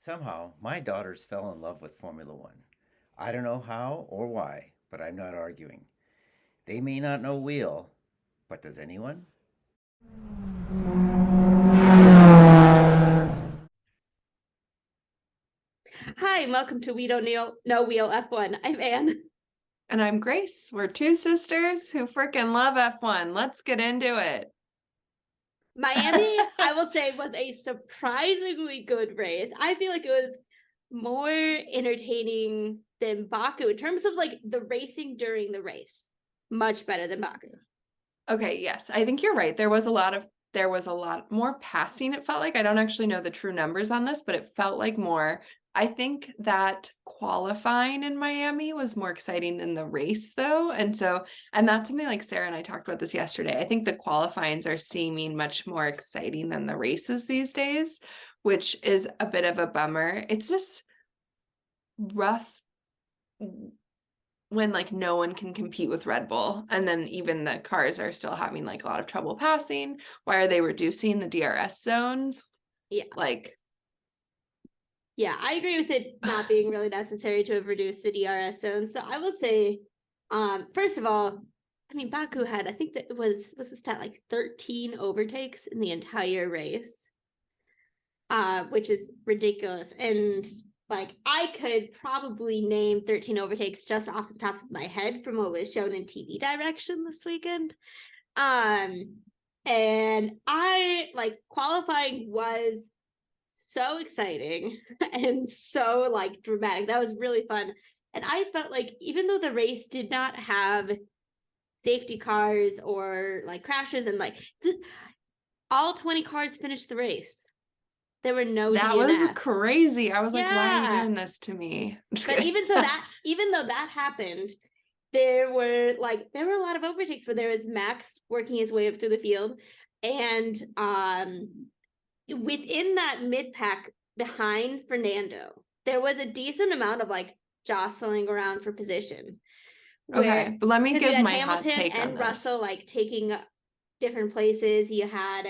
Somehow, my daughters fell in love with Formula One. I don't know how or why, but I'm not arguing. They may not know wheel, but does anyone? Hi, and welcome to We Don't Know Wheel F1. I'm Anne. And I'm Grace. We're two sisters who freaking love F1. Let's get into it. Miami, I will say, was a surprisingly good race. I feel like it was more entertaining than Baku in terms of like the racing during the race. Much better than Baku. Okay, yes, I think you're right. There was a lot more passing, it felt like. I don't actually know the true numbers on this, but it felt like more. I think that qualifying in Miami was more exciting than the race though. And that's something like Sarah and I talked about this yesterday. I think the qualifyings are seeming much more exciting than the races these days, which is a bit of a bummer. It's just rough when like no one can compete with Red Bull, and then even the cars are still having like a lot of trouble passing. Why are they reducing the DRS zones? Yeah. Like, Yeah, I agree with it not being really necessary to have reduced the DRS zones. So I would say, first of all, I mean, Baku had, I think that it was the stat like 13 overtakes in the entire race, which is ridiculous. And like, I could probably name 13 overtakes just off the top of my head from what was shown in TV direction this weekend. And I like qualifying was so exciting and so like dramatic. That was really fun. And I felt like even though the race did not have safety cars or like crashes and like all 20 cars finished the race. There were no that was DNFs. crazy. I was like, why are you Yeah. doing this to me? But even though that happened, there were a lot of overtakes where there was Max working his way up through the field. And within that mid pack behind Fernando, there was a decent amount of like jostling around for position. Okay, Where but let me because you give had my hot Hamilton take on and this. Russell like taking different places. You had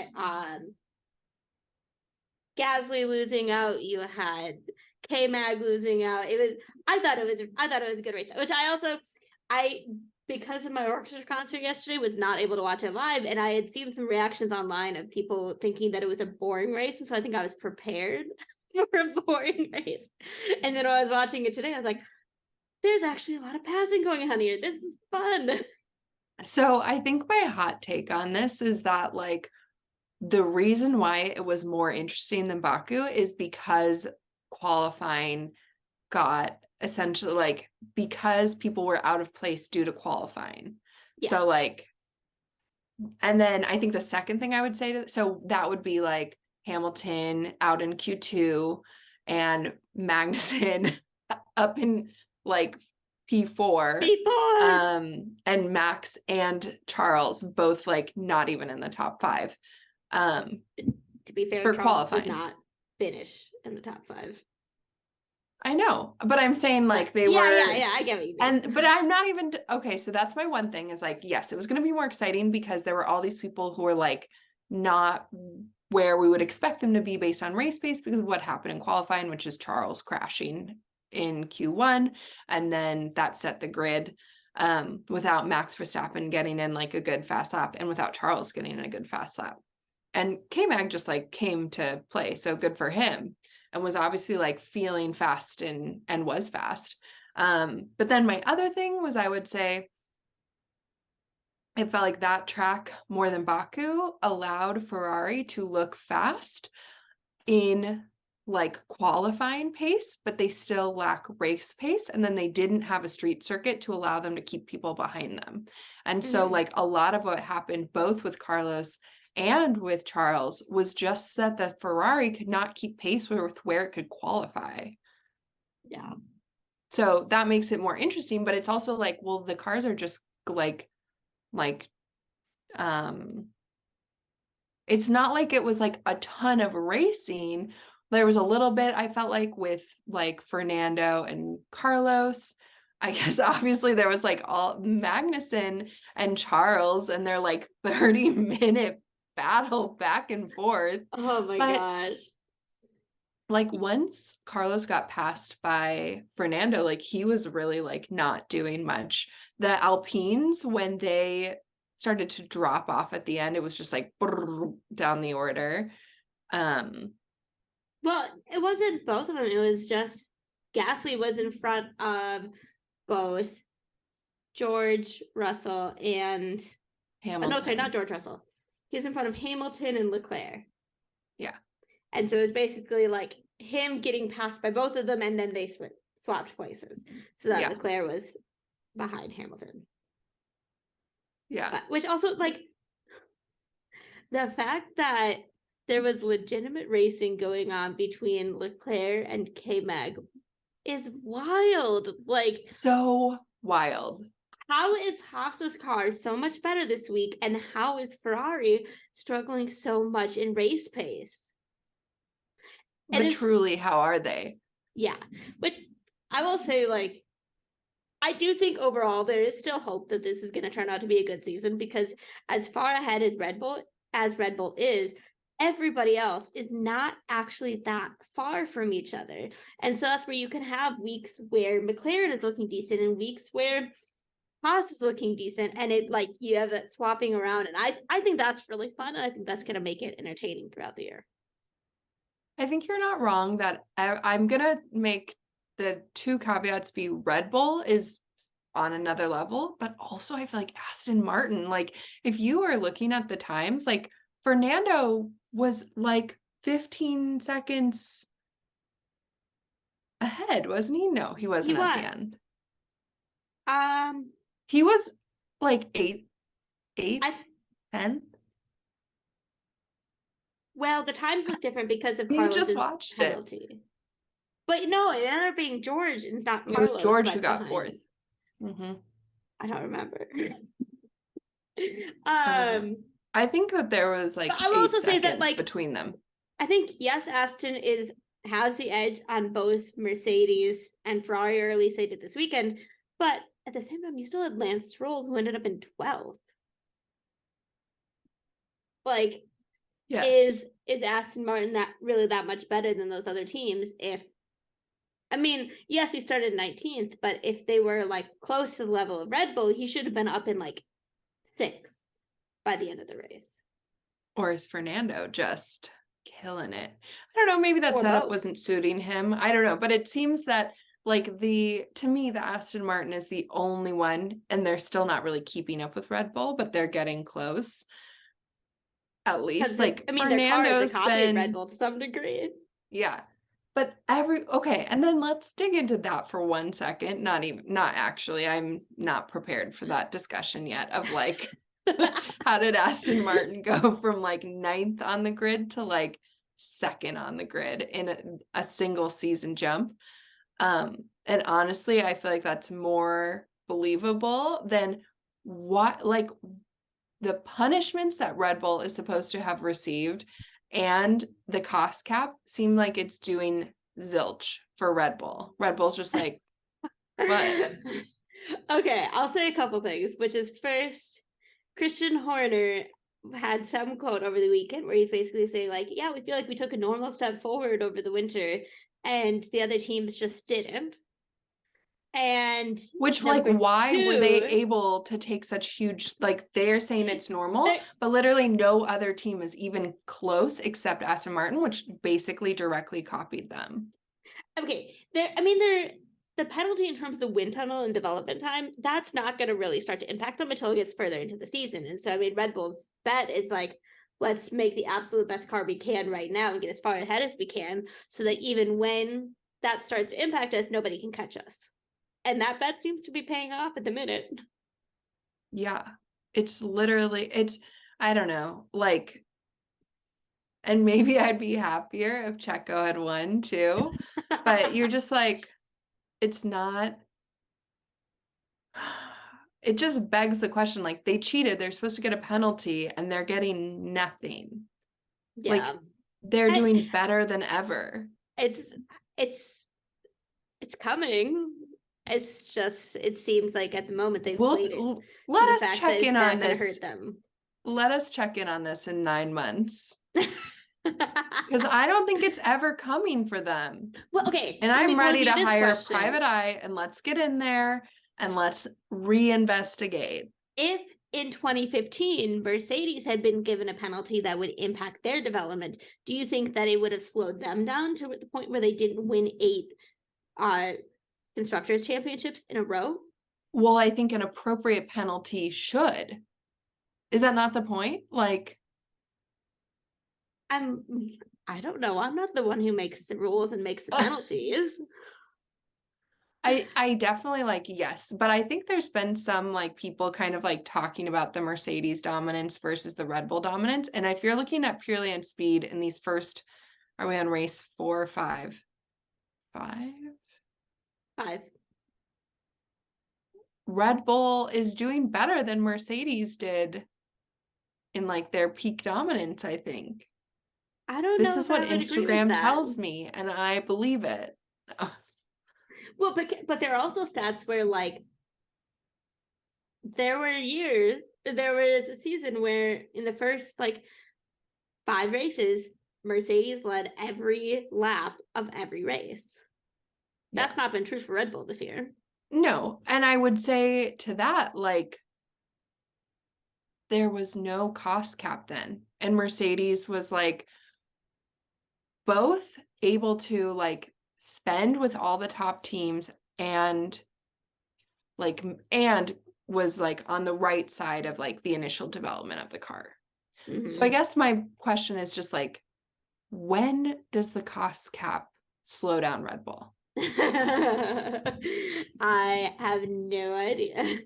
Gasly losing out. You had K Mag losing out. I thought it was a good race, which I because of my orchestra concert yesterday was not able to watch it live, and I had seen some reactions online of people thinking that it was a boring race, and so I think I was prepared for a boring race. And then when I was watching it today, I was like, "There's actually a lot of passing going on here. This is fun." So I think my hot take on this is that like the reason why it was more interesting than Baku is because qualifying got essentially like because people were out of place due to qualifying. Yeah. So like, and then I think the second thing I would say so that would be like Hamilton out in Q2 and Magnussen up in like P4. Before And Max and Charles both like not even in the top five. To be fair, For Charles did qualifying. not finish in the top five. I know, but I'm saying like they yeah, were yeah, I get what you mean. but I'm not even okay, so that's my one thing is like yes, it was going to be more exciting because there were all these people who were like not where we would expect them to be based on race pace because of what happened in qualifying, which is Charles crashing in Q1 and then that set the grid without Max Verstappen getting in like a good fast lap and without Charles getting in a good fast lap. And K-Mag just like came to play, so good for him, and was obviously like feeling fast and was fast. But then my other thing was I would say it felt like that track more than Baku allowed Ferrari to look fast in like qualifying pace, but they still lack race pace. And then they didn't have a street circuit to allow them to keep people behind them. And so like a lot of what happened both with Carlos and with Charles was just that the Ferrari could not keep pace with where it could qualify. Yeah. So that makes it more interesting, but it's also like, well, the cars are just like it's not like it was like a ton of racing. There was a little bit I felt like with like Fernando and Carlos. I guess obviously there was like all Magnussen and Charles and their like 30-minute battle back and forth. Oh my But gosh. like once Carlos got passed by Fernando, like he was really like not doing much. The Alpines, when they started to drop off at the end, it was just like down the order. Well, it wasn't both of them. It was just Gasly was in front of both George Russell and Hamilton. no, sorry, not George Russell. He was in front of Hamilton and Leclerc. Yeah. And so it was basically like him getting passed by both of them, and then they swapped places so that Leclerc was behind Hamilton. Yeah. Which also, like, the fact that there was legitimate racing going on between Leclerc and K-Mag is wild. Like, so wild. How is Haas's car so much better this week, and how is Ferrari struggling so much in race pace? But truly, how are they? Yeah, which I will say, like, I do think overall there is still hope that this is going to turn out to be a good season, because as far ahead as Red Bull is, everybody else is not actually that far from each other. And so that's where you can have weeks where McLaren is looking decent and weeks where Haas is looking decent, and it like you have that swapping around, and I think that's really fun, and I think that's going to make it entertaining throughout the year. I think you're not wrong that I'm going to make the two caveats be Red Bull is on another level, but also I feel like Aston Martin, like if you are looking at the times, like Fernando was like 15 seconds ahead, wasn't he? No, he wasn't at the end. He was like 10. Well, the times look different because of Carlos's penalty. It. But no, it ended up being George and not Carlos. It was George who got fourth. Mm-hmm. I don't remember. I think that there was like I will also say that, like, between them. I think yes, Aston has the edge on both Mercedes and Ferrari, or at least they did this weekend. But at the same time, you still had Lance Stroll, who ended up in 12th. Like, yes. Is Aston Martin that much better than those other teams? Yes, he started 19th, but if they were like close to the level of Red Bull, he should have been up in like 6th by the end of the race. Or is Fernando just killing it? I don't know. Maybe that setup wasn't suiting him. I don't know. But it seems that like to me, the Aston Martin is the only one, and they're still not really keeping up with Red Bull, but they're getting close. At least, like, Fernando's a copy of Red Bull to some degree. Yeah. But and then let's dig into that for 1 second. Not actually, I'm not prepared for that discussion yet of like, how did Aston Martin go from like 9th on the grid to like 2nd on the grid in a single season jump? And honestly, I feel like that's more believable than what, like, the punishments that Red Bull is supposed to have received and the cost cap seem like it's doing zilch for Red Bull. Red Bull's just like, what? Okay, I'll say a couple things, which is first, Christian Horner had some quote over the weekend where he's basically saying like, yeah, we feel like we took a normal step forward over the winter and the other teams just didn't. And which, like, why were they able to take such huge, like, they're saying it's normal, but literally no other team is even close except Aston Martin, which basically directly copied them. Okay, the penalty in terms of wind tunnel and development time, that's not going to really start to impact them until it gets further into the season. And so, Red Bull's bet is like, let's make the absolute best car we can right now and get as far ahead as we can so that even when that starts to impact us, nobody can catch us. And that bet seems to be paying off at the minute. Yeah. It's literally, I don't know, like, and maybe I'd be happier if Checo had won too. But you're just like, it's not, it just begs the question, like, they cheated, they're supposed to get a penalty and they're getting nothing. Yeah. Like, they're doing better than ever. It's coming. It's just, it seems like at the moment they've waited. Let us check in on this. Let us check in on this in 9 months. Because I don't think it's ever coming for them. Well, okay. And let me I'm pose ready you to this hire question. a private eye and let's get in there and let's reinvestigate. If in 2015 Mercedes had been given a penalty that would impact their development, do you think that it would have slowed them down to the point where they didn't win 8 constructors championships in a row? Well, I think an appropriate penalty should. Is that not the point? Like, I don't know. I'm not the one who makes the rules and makes the penalties. I definitely like, yes, but I think there's been some like people kind of like talking about the Mercedes dominance versus the Red Bull dominance. And if you're looking at purely on speed in these first, are we on race 4 or 5? 5? 5. Red Bull is doing better than Mercedes did in like their peak dominance, I think. I don't This know is if I what would agree with Instagram that. tells me, and I believe it. Well, but there are also stats where like there was a season where in the first like 5 races, Mercedes led every lap of every race. That's not been true for Red Bull this year. No, and I would say to that, like, there was no cost cap then, and Mercedes was like both able to like spend with all the top teams and was like on the right side of like the initial development of the car. So I guess my question is just like, when does the cost cap slow down Red Bull? I have no idea.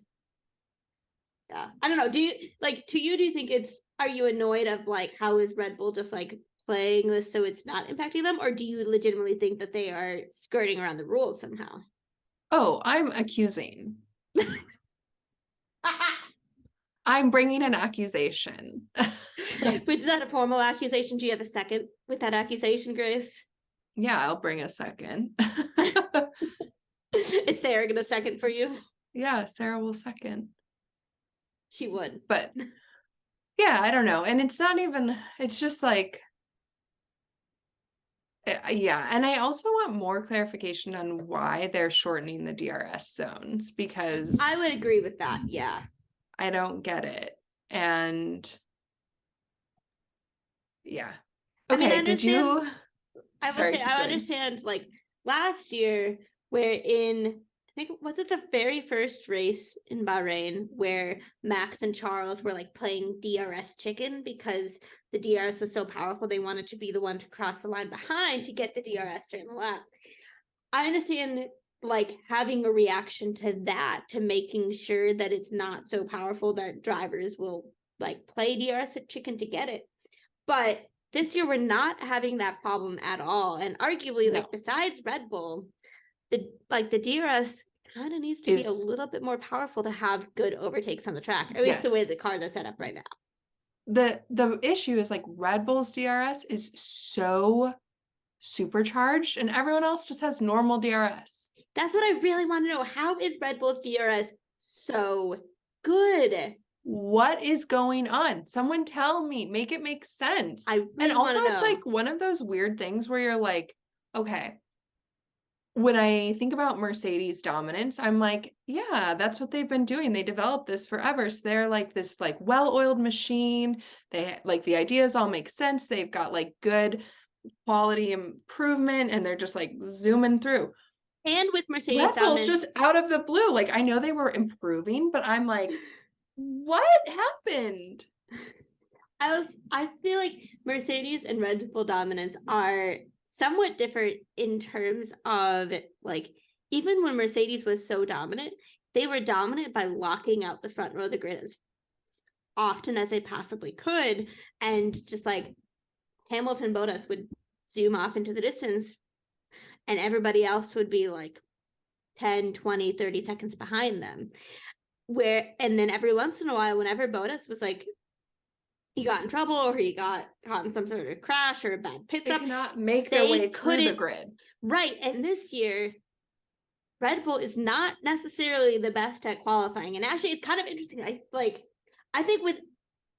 Yeah, I don't know. Do you do you think are you annoyed of like how is Red Bull just like playing this so it's not impacting them, or do you legitimately think that they are skirting around the rules somehow? Oh, I'm accusing. I'm bringing an accusation. Wait, is that a formal accusation? Do you have a second with that accusation, Grace? Yeah, I'll bring a second. Is Sarah gonna second for you? Yeah, Sarah will second. She would. But yeah, I don't know. And it's not even, it's just like, yeah. And I also want more clarification on why they're shortening the DRS zones, because I would agree with that. Yeah. I don't get it. And yeah. Okay, I did you? I will say I understand like last year where I think was it the very first race in Bahrain where Max and Charles were like playing DRS chicken because the DRS was so powerful they wanted to be the one to cross the line behind to get the DRS during the lap. I understand like having a reaction to that, to making sure that it's not so powerful that drivers will like play DRS chicken to get it. But this year we're not having that problem at all. And arguably, like besides Red Bull, the DRS kind of needs to be a little bit more powerful to have good overtakes on the track. At least the way the cars are set up right now. The issue is like Red Bull's DRS is so supercharged and everyone else just has normal DRS. That's what I really want to know. How is Red Bull's DRS so good? What is going on? Someone tell me, make it make sense. And also it's like one of those weird things where you're like, okay, when I think about Mercedes dominance, I'm like, yeah, that's what they've been doing. They developed this forever. So they're like this like well-oiled machine. They like the ideas all make sense. They've got like good quality improvement and they're just like zooming through. And with Mercedes Red Bull's just out of the blue. Like I know they were improving, but I'm like, what happened? I feel like Mercedes and Red Bull dominance are somewhat different in terms of like, even when Mercedes was so dominant, they were dominant by locking out the front row of the grid as often as they possibly could. And just like Hamilton Bottas would zoom off into the distance and everybody else would be like 10, 20, 30 seconds behind them. And then every once in a while, whenever Bottas was like, he got in trouble or he got caught in some sort of crash or a bad pit stop, they cannot make their way through the grid. Right. And this year, Red Bull is not necessarily the best at qualifying. And actually, it's kind of interesting. I think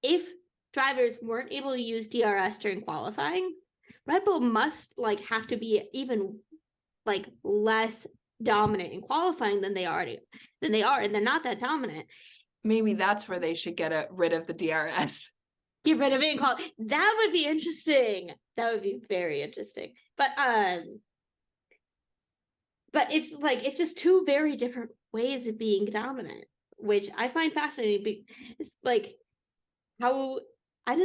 if drivers weren't able to use DRS during qualifying, Red Bull must like have to be even like less dominant in qualifying than they are, and they're not that dominant. Maybe that's where they should get rid of the DRS. Get rid of it in quality. That would be interesting. That would be very interesting. But it's like it's just two very different ways of being dominant, which I find fascinating. It's like how I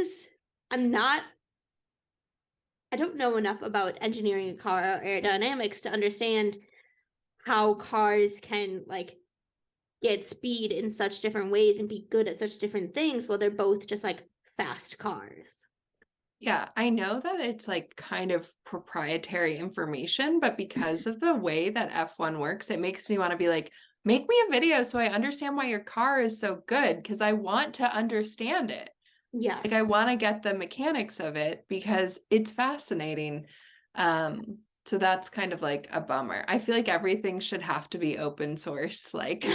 don't know enough about engineering a car or aerodynamics to understand how cars can like get speed in such different ways and be good at such different things while they're both just like fast cars. Yeah, I know that it's like kind of proprietary information, but because of the way that F1 works, it makes me want to be like, make me a video so I understand why your car is so good, because I want to understand it. Yes. Like I want to get the mechanics of it because it's fascinating. So that's kind of like a bummer. I feel like everything should have to be open source, like,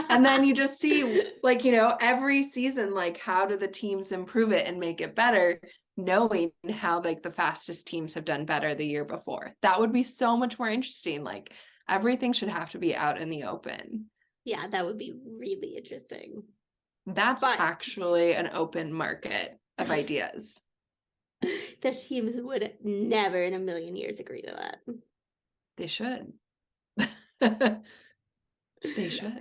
and then you just see like, you know, every season, like how do the teams improve it and make it better, knowing how like the fastest teams have done better the year before. That would be so much more interesting. Like everything should have to be out in the open. Yeah, that would be really interesting. That's actually an open market of ideas. The teams would never in a million years agree to that. They should. They should.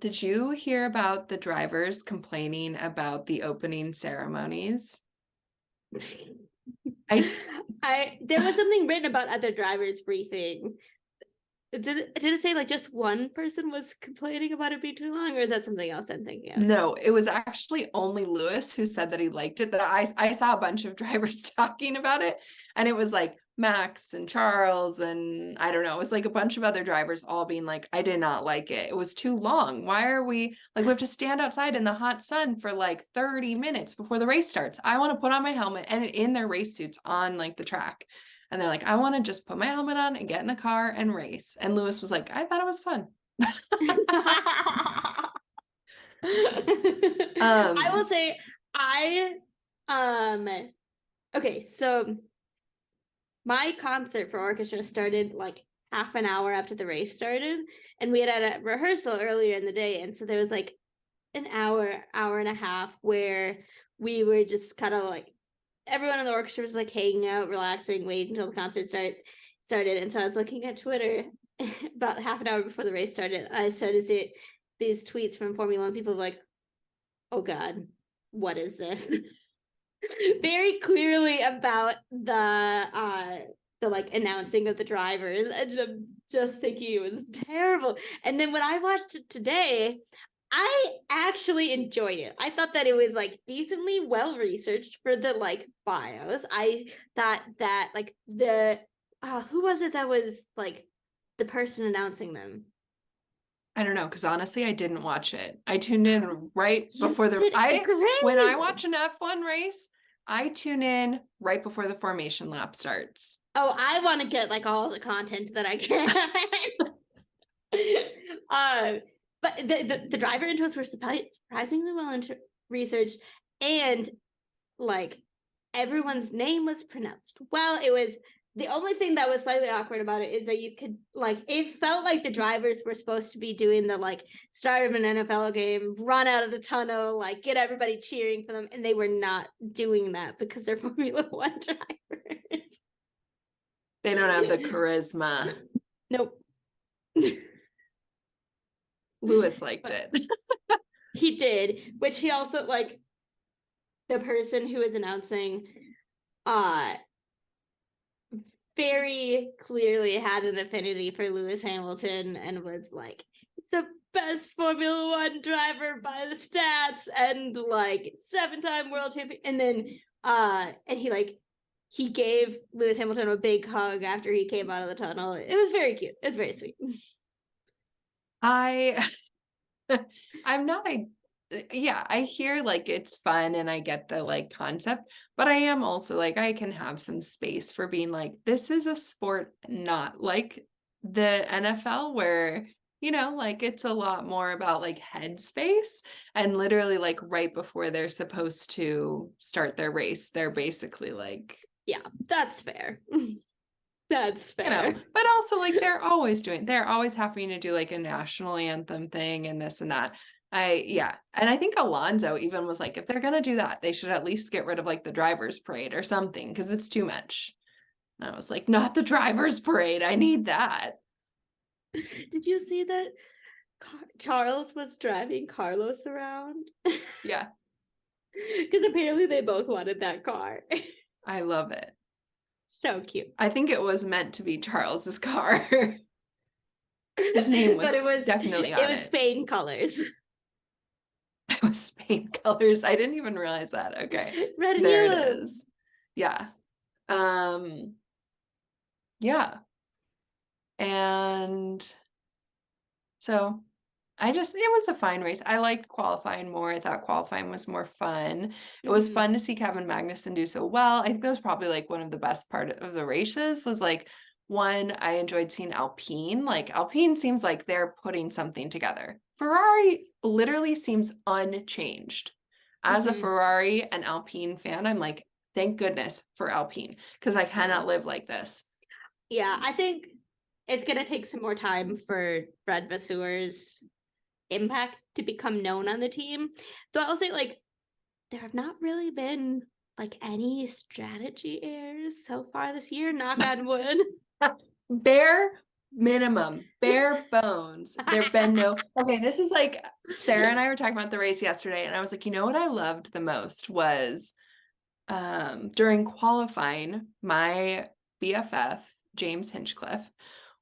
Did you hear about the drivers complaining about the opening ceremonies? There was something written about other drivers briefing. Did it say like just one person was complaining about it being too long, or is that something else I'm thinking of? No, it was actually only Lewis who said that he liked it. That I saw a bunch of drivers talking about it, and it was like Max and Charles and I don't know, it was like a bunch of other drivers all being like, I did not like it. It was too long. Why are we like, we have to stand outside in the hot sun for like 30 minutes before the race starts. I want to put on my helmet and in their race suits on like the track. And they're like, I want to just put my helmet on and get in the car and race. And Lewis was like, I thought it was fun. I will say okay, so my concert for orchestra started like half an hour after the race started, and we had a rehearsal earlier in the day, and so there was like an hour and a half where we were just kind of like everyone in the orchestra was like hanging out, relaxing, waiting until the concert started. And so I was looking at Twitter about half an hour before the race started. I started to see these tweets from Formula One people like, oh God, what is this? Very clearly about the like announcing of the drivers, and I'm just thinking it was terrible. And then when I watched it today, I actually enjoyed it. I thought that it was like decently well researched for the like bios. I thought that like the who was it that was like the person announcing them? I don't know, because honestly, I didn't watch it. I tuned in right before when I watch an F1 race, I tune in right before the formation lap starts. Oh, I want to get like all the content that I can. But the driver intros were surprisingly well researched, and like everyone's name was pronounced well. It was the only thing that was slightly awkward about it is that you could like it felt like the drivers were supposed to be doing the like start of an NFL game, run out of the tunnel, like get everybody cheering for them, and they were not doing that because they're Formula One drivers. They don't have the charisma. Nope. Lewis liked it. He did, which he also like the person who was announcing very clearly had an affinity for Lewis Hamilton and was like, it's the best Formula One driver by the stats and like 7-time world champion. And then and he gave Lewis Hamilton a big hug after he came out of the tunnel. It was very cute. It's very sweet. I'm not I hear like it's fun and I get the like concept, but I am also like I can have some space for being like, this is a sport not like the NFL where, you know, like it's a lot more about like headspace, and literally like right before they're supposed to start their race, they're basically like Yeah, that's fair. That's You fair. know, but also like they're always having to do like a national anthem thing and this and that. And I think Alonso even was like, if they're gonna do that, they should at least get rid of like the driver's parade or something because it's too much. And I was like, not the driver's parade. I need that. Did you see that Charles was driving Carlos around? Yeah, Because apparently they both wanted that car. I love it. So cute. I think it was meant to be Charles's car. His name was, But it was definitely on it was Spain colors. It was Spain colors. I didn't even realize that. Okay. Red and There yellow. it is. Yeah. Yeah. And so it was a fine race. I liked qualifying more. I thought qualifying was more fun. It was fun to see Kevin Magnussen do so well. I think that was probably like one of the best part of the races was like one, I enjoyed seeing Alpine. Like Alpine seems like they're putting something together. Ferrari literally seems unchanged. As a Ferrari and Alpine fan, I'm like, thank goodness for Alpine because I cannot live like this. Yeah, I think it's going to take some more time for Fred Vasseur's impact to become known on the team. So I'll say, like, there have not really been, like, any strategy errors so far this year, knock on wood. Bare minimum, bare bones. There've been no. Okay, this is like Sarah and I were talking about the race yesterday, and I was like, you know what I loved the most was during qualifying, my BFF, James Hinchcliffe,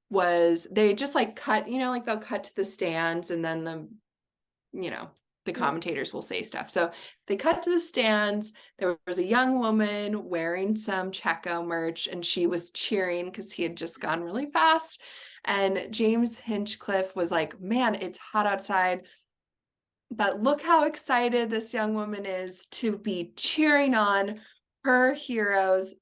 was they just like cut, you know, like they'll cut to the stands and then the commentators will say stuff. So they cut to the stands. There was a young woman wearing some Checo merch and she was cheering because he had just gone really fast. And James Hinchcliffe was like, man, it's hot outside. But look how excited this young woman is to be cheering on her heroes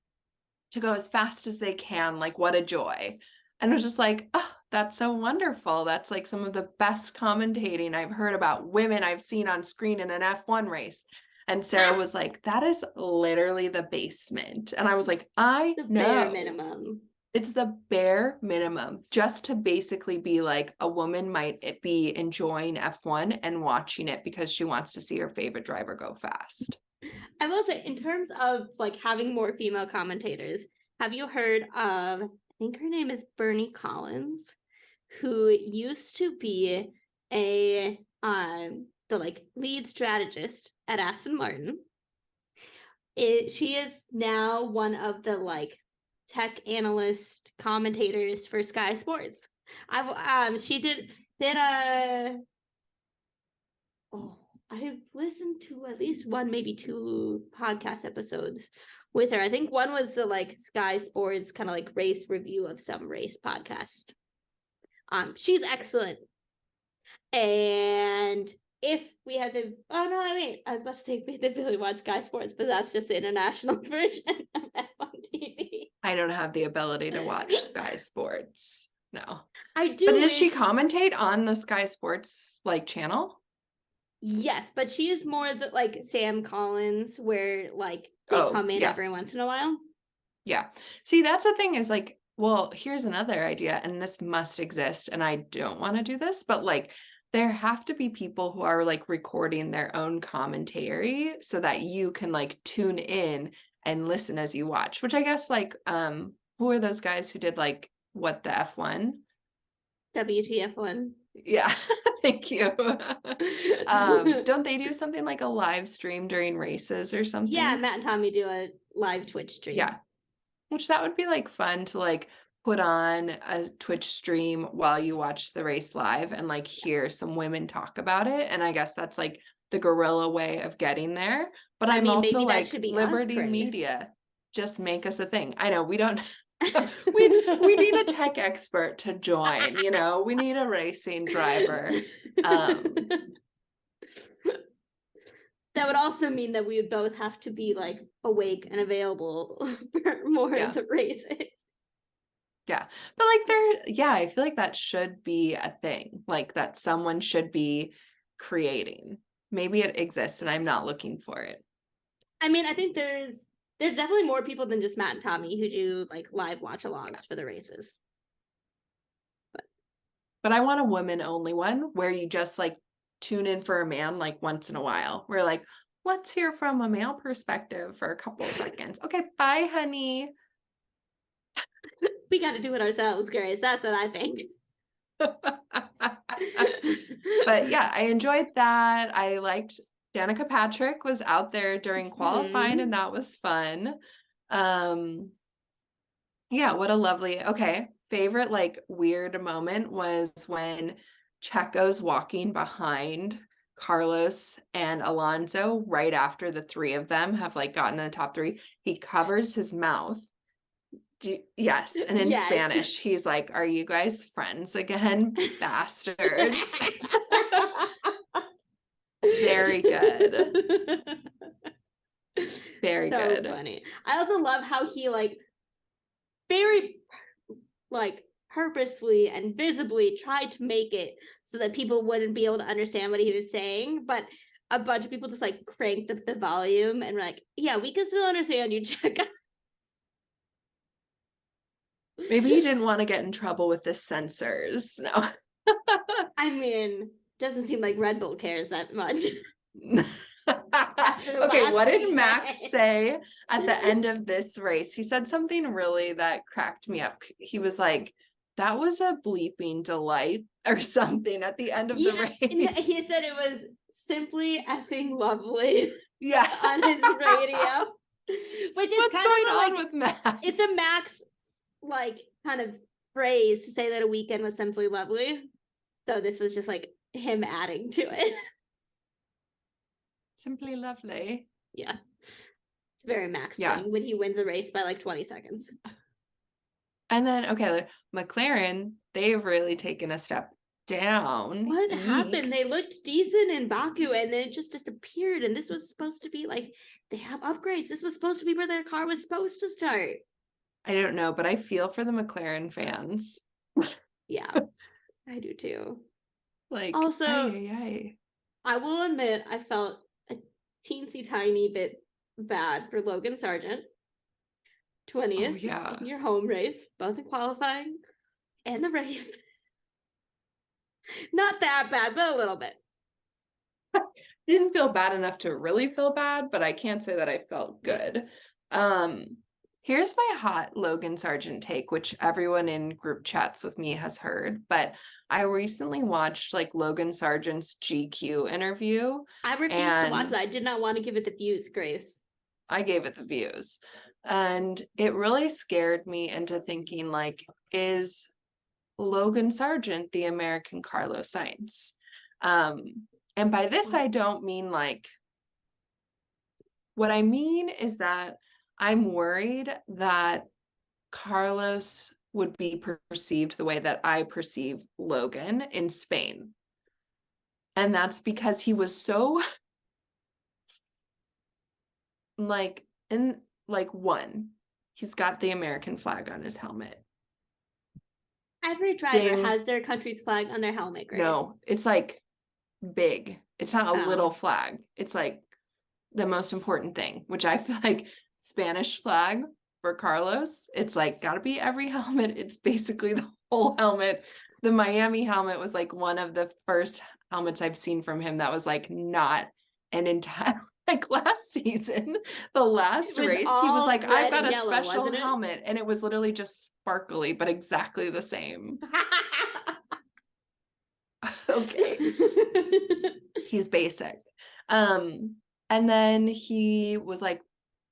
to go as fast as they can. Like, what a joy. And it was just like, oh, that's so wonderful. That's like some of the best commentating I've heard about women I've seen on screen in an F1 race. And Sarah was like, that is literally the basement. And I was like, I know. Bare minimum. It's the bare minimum just to basically be like a woman might be enjoying F1 and watching it because she wants to see her favorite driver go fast. I will say, in terms of like having more female commentators, have you heard of, I think her name is Bernie Collins, who used to be the like lead strategist at Aston Martin. She is now one of the like tech analyst commentators for Sky Sports. I've listened to at least one, maybe two podcast episodes with her. I think one was the like Sky Sports kind of like race review of some race podcast. She's excellent. And if we had been, I was about to say we did really watch Sky Sports, but that's just the international version of F1 TV. I don't have the ability to watch Sky Sports. No. I do. But does she commentate on the Sky Sports like channel? Yes, but she is more the like Sam Collins, where like they come in every once in a while. Yeah. See, that's the thing is like, well, here's another idea, and this must exist, and I don't want to do this, but like there have to be people who are like recording their own commentary so that you can like tune in and listen as you watch, which I guess like who are those guys who did like what the F1? WTF1. Yeah, thank you. Don't they do something like a live stream during races or something? Yeah, Matt and Tommy do a live Twitch stream. Yeah, which that would be like fun to like put on a Twitch stream while you watch the race live and like hear some women talk about it. And I guess that's like the guerrilla way of getting there. But I'm also like Liberty Media, just make us a thing. I know we don't. we need a tech expert to join, you know, we need a racing driver. That would also mean that we would both have to be like awake and available for more of the races. Yeah. But like I feel like that should be a thing, like that someone should be creating. Maybe it exists and I'm not looking for it. I mean, I think there's there's definitely more people than just Matt and Tommy who do like live watch-alongs for the races. But I want a women only one where you just like tune in for a man like once in a while. We're like, let's hear from a male perspective for a couple seconds. Okay, bye, honey. We got to do it ourselves, Grace. That's what I think. But yeah, I enjoyed that. I liked Danica Patrick was out there during qualifying, and that was fun. Yeah, what a lovely, okay. Favorite like weird moment was when Checo's walking behind Carlos and Alonso right after the three of them have like gotten in the top three. He covers his mouth. Yes, and in Yes. Spanish, he's like, "Are you guys friends again, bastards?" Very good. Very so good. funny. I also love how he like very like purposefully and visibly tried to make it so that people wouldn't be able to understand what he was saying, but a bunch of people just like cranked up the volume and were like, yeah, we can still understand you, Checo. Maybe he didn't want to get in trouble with the censors. No. I mean, doesn't seem like Red Bull cares that much. Okay, what did weekend. Max say at the end of this race? He said something really that cracked me up. He was like, that was a bleeping delight or something at the end of the race. He said it was simply effing lovely. Yeah. On his radio. Which is what's kind going of on like, with Max? It's a Max like kind of phrase to say that a weekend was simply lovely. So this was just like him adding to it. Simply lovely. Yeah. It's very Max Yeah. thing when he wins a race by like 20 seconds. And then, okay, McLaren, they've really taken a step down. What happened? They looked decent in Baku and then it just disappeared. And this was supposed to be like, they have upgrades. This was supposed to be where their car was supposed to start. I don't know, but I feel for the McLaren fans. Yeah, I do too. Like, also, I will admit I felt a teensy tiny bit bad for Logan Sargent. 20th. Oh, yeah. In your home race, both in qualifying and the race. Not that bad, but a little bit. Didn't feel bad enough to really feel bad, but I can't say that I felt good. Here's my hot Logan Sargent take, which everyone in group chats with me has heard, but I recently watched like Logan Sargent's GQ interview. I refused to watch that. I did not want to give it the views, Grace. I gave it the views. And it really scared me into thinking like, is Logan Sargent the American Carlos Sainz? And by this, I don't mean like, what I mean is that I'm worried that Carlos would be perceived the way that I perceive Logan in Spain. And that's because he was so like, in like one, he's got the American flag on his helmet. Every driver has their country's flag on their helmet, Grace. No, it's like big. It's not a little flag. It's like the most important thing, which I feel like Spanish flag for Carlos, it's like gotta be every helmet. It's basically the whole helmet. The Miami helmet was like one of the first helmets I've seen from him that was like not an entire, like last season, the last race, he was like, I've got a special helmet, and it was literally just sparkly, but exactly the same. Okay. He's basic. And then he was like,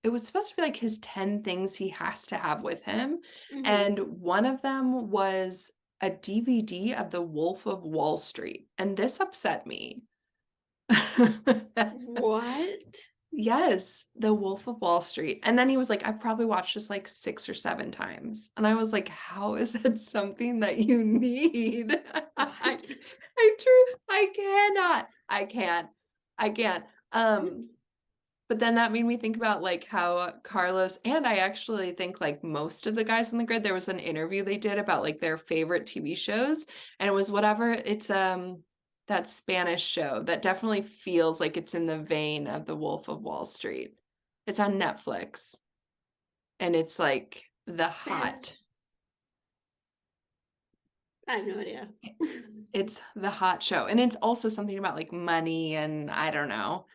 it was supposed to be like his 10 things he has to have with him. Mm-hmm. And one of them was a DVD of The Wolf of Wall Street. And this upset me. What? Yes, The Wolf of Wall Street. And then he was like, I've probably watched this like 6 or 7 times. And I was like, how is that something that you need? I can't. But then that made me think about like how Carlos, and I actually think like most of the guys on the grid, there was an interview they did about like their favorite TV shows, and it was whatever, it's that Spanish show that definitely feels like it's in the vein of The Wolf of Wall Street. It's on Netflix. And it's like the hot. I have no idea. It's the hot show. And it's also something about like money and I don't know.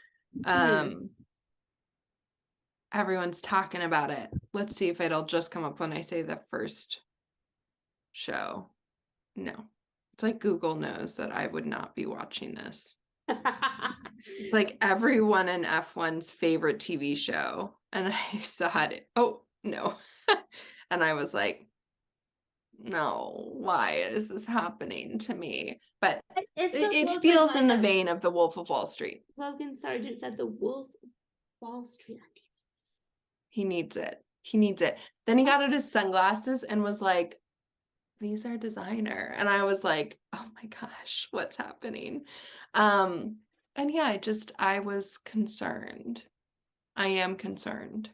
Everyone's talking about it. Let's see if it'll just come up when I say the first show. No. It's like Google knows that I would not be watching this. It's like everyone in F1's favorite TV show. And I saw it. Oh, no. And I was like, no, why is this happening to me? But it feels in the vein of The Wolf of Wall Street. Logan Sargent said The Wolf of Wall Street. He needs it. He needs it. Then he got out his sunglasses and was like, these are designer. And I was like, oh my gosh, what's happening? And yeah, I was concerned. I am concerned.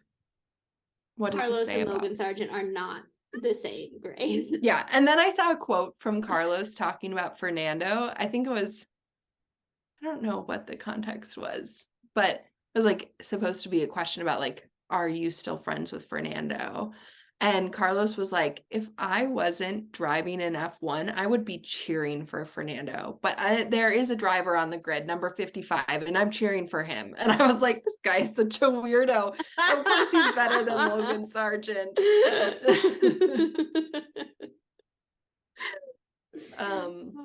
What does this say about? Carlos and Logan Sargent are not the same, Grace. Yeah. And then I saw a quote from Carlos talking about Fernando. I think it was, I don't know what the context was, but it was like supposed to be a question about like, are you still friends with Fernando? And Carlos was like, if I wasn't driving in F1, I would be cheering for Fernando. But there is a driver on the grid, number 55, and I'm cheering for him. And I was like, this guy is such a weirdo. Of course he's better than Logan Sargent.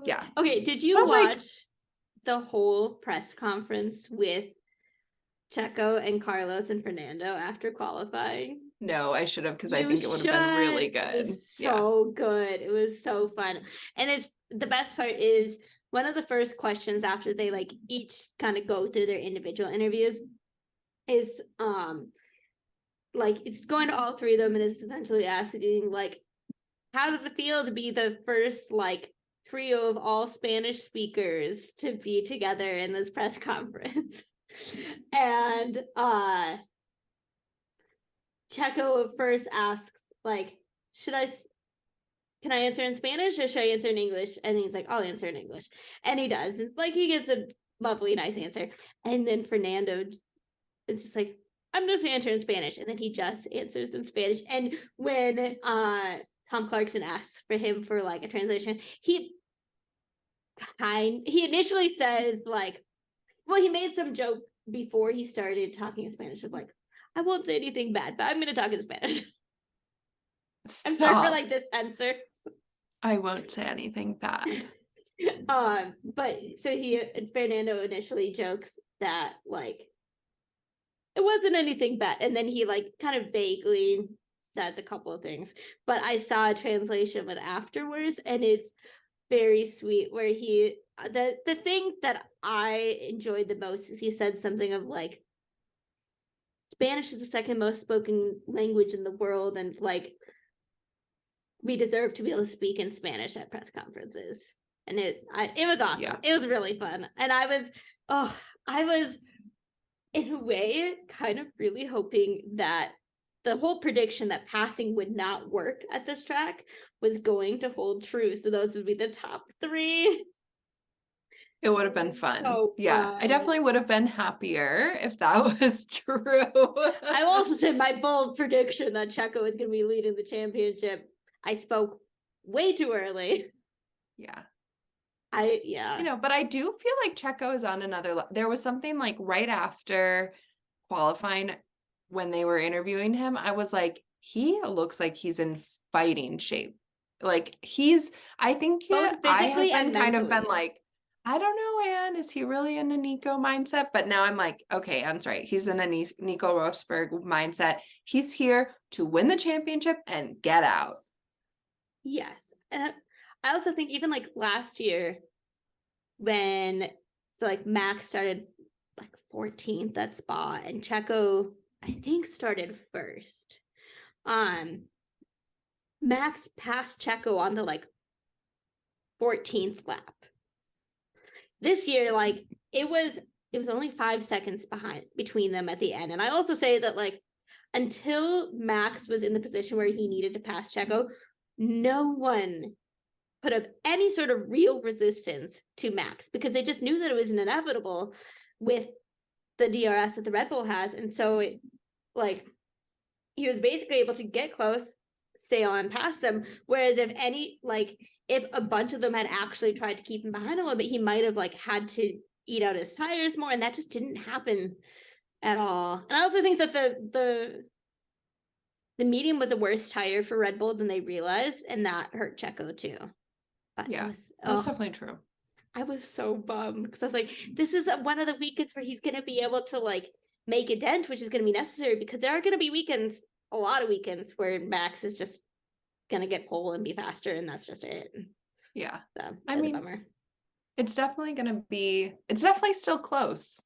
Yeah. Okay, did you watch the whole press conference with Checo and Carlos and Fernando after qualifying? No, I should have, because I think it would have been really good. It was so good. It was so fun. And the best part is one of the first questions after they like each kind of go through their individual interviews is like it's going to all three of them and is essentially asking like, how does it feel to be the first like trio of all Spanish speakers to be together in this press conference? And Checo first asks like, can I answer in Spanish or should I answer in English? And he's like, I'll answer in English. And he does. It's like he gives a lovely, nice answer. And then Fernando is just like, I'm just answering in Spanish. And then he just answers in Spanish. And when Tom Clarkson asks for him for like a translation, he initially says like, well, he made some joke before he started talking in Spanish of like, I won't say anything bad, but I'm going to talk in Spanish. I'm sorry for like the censor. I won't say anything bad. But so Fernando initially jokes that like it wasn't anything bad, and then he like kind of vaguely says a couple of things. But I saw a translation of it afterwards, and it's very sweet. Where the thing that I enjoyed the most is he said something of like, Spanish is the second most spoken language in the world, and like we deserve to be able to speak in Spanish at press conferences. And it was awesome. Yeah. It was really fun. And I was in a way kind of really hoping that the whole prediction that passing would not work at this track was going to hold true. So those would be the top three. It would have been fun. So yeah, I definitely would have been happier if that was true. I also said my bold prediction that Checo is going to be leading the championship. I spoke way too early. Yeah. But I do feel like Checo is on another there was something like right after qualifying when they were interviewing him, I was like, he looks like he's in fighting shape. Like I think I have kind of been like, I don't know, Anne, is he really in a Nico mindset? But now I'm like, okay, Anne's right. He's in a Nico Rosberg mindset. He's here to win the championship and get out. Yes. And I also think even like last year Max started like 14th at Spa and Checo, I think, started first. Max passed Checo on the like 14th lap. This year, like it was only 5 seconds between them at the end. And I also say that like until Max was in the position where he needed to pass Checo, no one put up any sort of real resistance to Max because they just knew that it was inevitable with the DRS that the Red Bull has. And so he was basically able to get close, sail on past them. Whereas if a bunch of them had actually tried to keep him behind a little bit, he might have like had to eat out his tires more, and that just didn't happen at all. And I also think that the medium was a worse tire for Red Bull than they realized, and that hurt Checo too. But Yeah, that's definitely true. I was so bummed because I was like, this is one of the weekends where he's going to be able to like make a dent, which is going to be necessary, because there are going to be weekends, a lot of weekends, where Max is just going to get pole and be faster, and that's just it. Yeah. So, I mean, a bummer. It's definitely still close.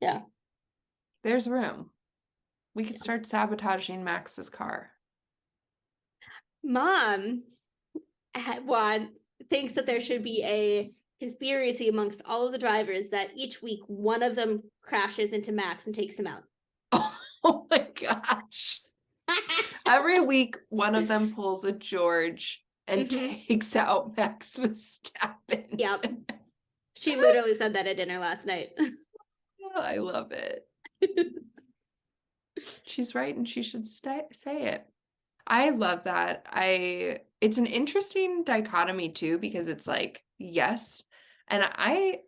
Yeah. There's room. We could start sabotaging Max's car. Mom thinks that there should be a conspiracy amongst all of the drivers that each week one of them crashes into Max and takes him out. Oh my gosh. Every week one of them pulls a George and takes out Max Verstappen. Yep. She literally said that at dinner last night. Oh, I love it. She's right, and she should say it. I love that. It's an interesting dichotomy too, because it's like, yes, and I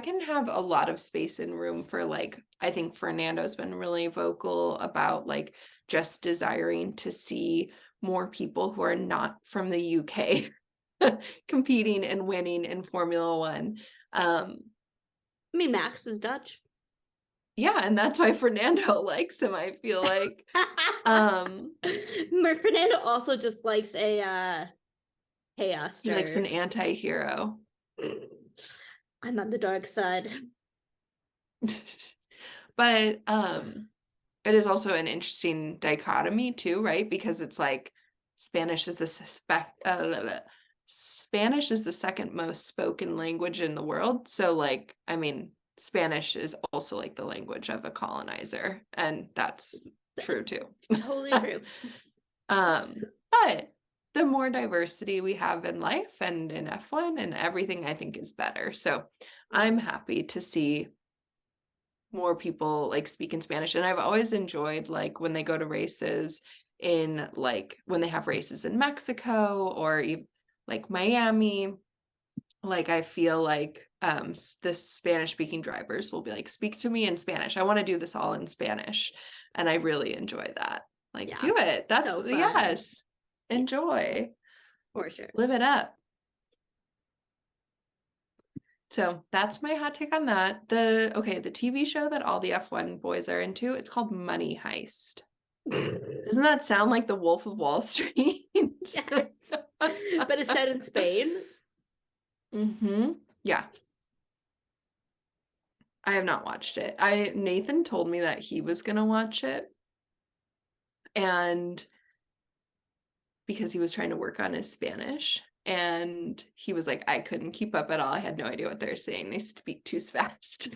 can have a lot of space and room for like, I think Fernando's been really vocal about like just desiring to see more people who are not from the UK competing and winning in Formula One. I mean, Max is Dutch. Yeah, and that's why Fernando likes him, I feel like. Fernando also just likes a chaos driver. He likes an anti-hero. I'm on the dark side. But it is also an interesting dichotomy too, right? Because it's like Spanish is the second most spoken language in the world. So like, I mean, Spanish is also like the language of a colonizer, and that's true too. Totally true. But the more diversity we have in life and in F1 and everything, I think is better. So I'm happy to see more people like speak in Spanish. And I've always enjoyed like when they go to races in like when they have races in Mexico or even like Miami, like I feel like the Spanish speaking drivers will be like, speak to me in Spanish. I want to do this all in Spanish. And I really enjoy that. Like, yeah, do it. That's so fun. Yes. Enjoy. For sure. Live it up. So that's my hot take on that. The TV show that all the F1 boys are into, it's called Money Heist. Doesn't that sound like the Wolf of Wall Street? Yes. But it's set in Spain. Yeah. I have not watched it. Nathan told me that he was gonna watch it. And because he was trying to work on his Spanish. And he was like, I couldn't keep up at all. I had no idea what they're saying. They speak too fast.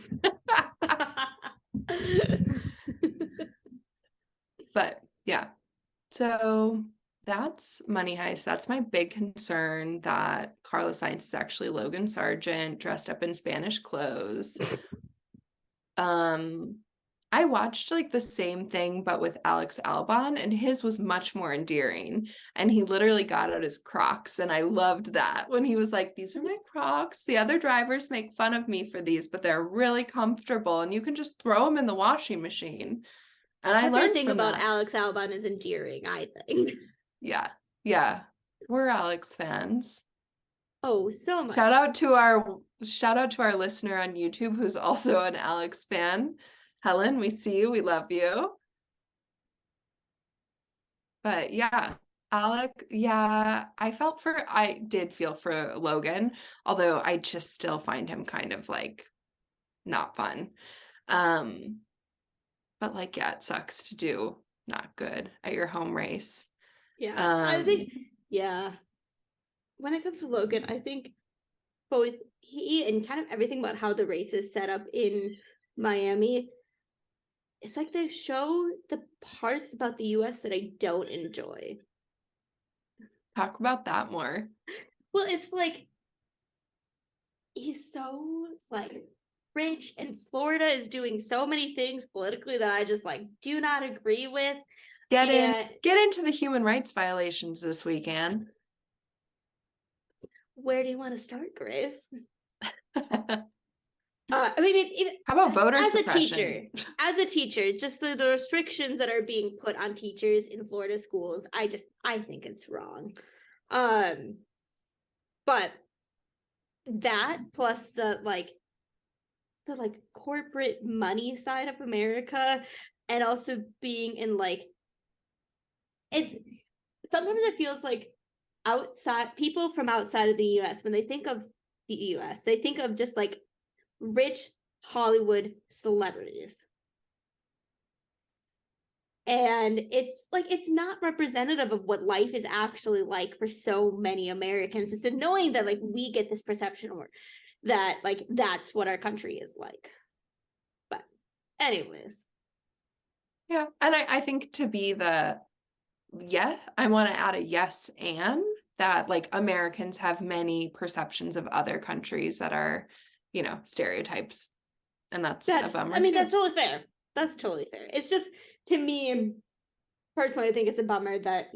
But yeah. So that's Money Heist. That's my big concern, that Carlos Sainz is actually Logan Sargent dressed up in Spanish clothes. I watched like the same thing but with Alex Albon, and his was much more endearing, and he literally got out his Crocs, and I loved that when he was like, these are my Crocs, the other drivers make fun of me for these, but they're really comfortable and you can just throw them in the washing machine. And I learned thing from about that. Alex Albon is endearing, I think. Yeah we're Alex fans. Oh, so much. Shout out to our listener on YouTube who's also an Alex fan. Helen, we see you. We love you. But yeah, Alec, yeah, I did feel for Logan, although I just still find him kind of like not fun. But like, yeah, it sucks to do not good at your home race. Yeah, I think, yeah. When it comes to Logan, I think both he and kind of everything about how the race is set up in Miami, it's like they show the parts about the US that I don't enjoy. Talk about that more. Well, it's like he's so like rich, and Florida is doing so many things politically that I just like do not agree with. Get And into the human rights violations this weekend. where do you want to start, Grace? I mean, even How about voter suppression? suppression? As a teacher, just the restrictions that are being put on teachers in Florida schools, I think it's wrong. But that plus the corporate money side of America, and also being in like, it sometimes it feels like people from outside of the US, when they think of the US, they think of just like rich Hollywood celebrities. And it's like, it's not representative of what life is actually like for so many Americans. It's annoying that like we get this perception, or that like that's what our country is like. But anyways. Yeah. And I think to be I want to add a yes, and that like Americans have many perceptions of other countries that are, stereotypes. And that's a bummer. I mean, too. that's totally fair. That's totally fair. It's just, to me personally, I think it's a bummer that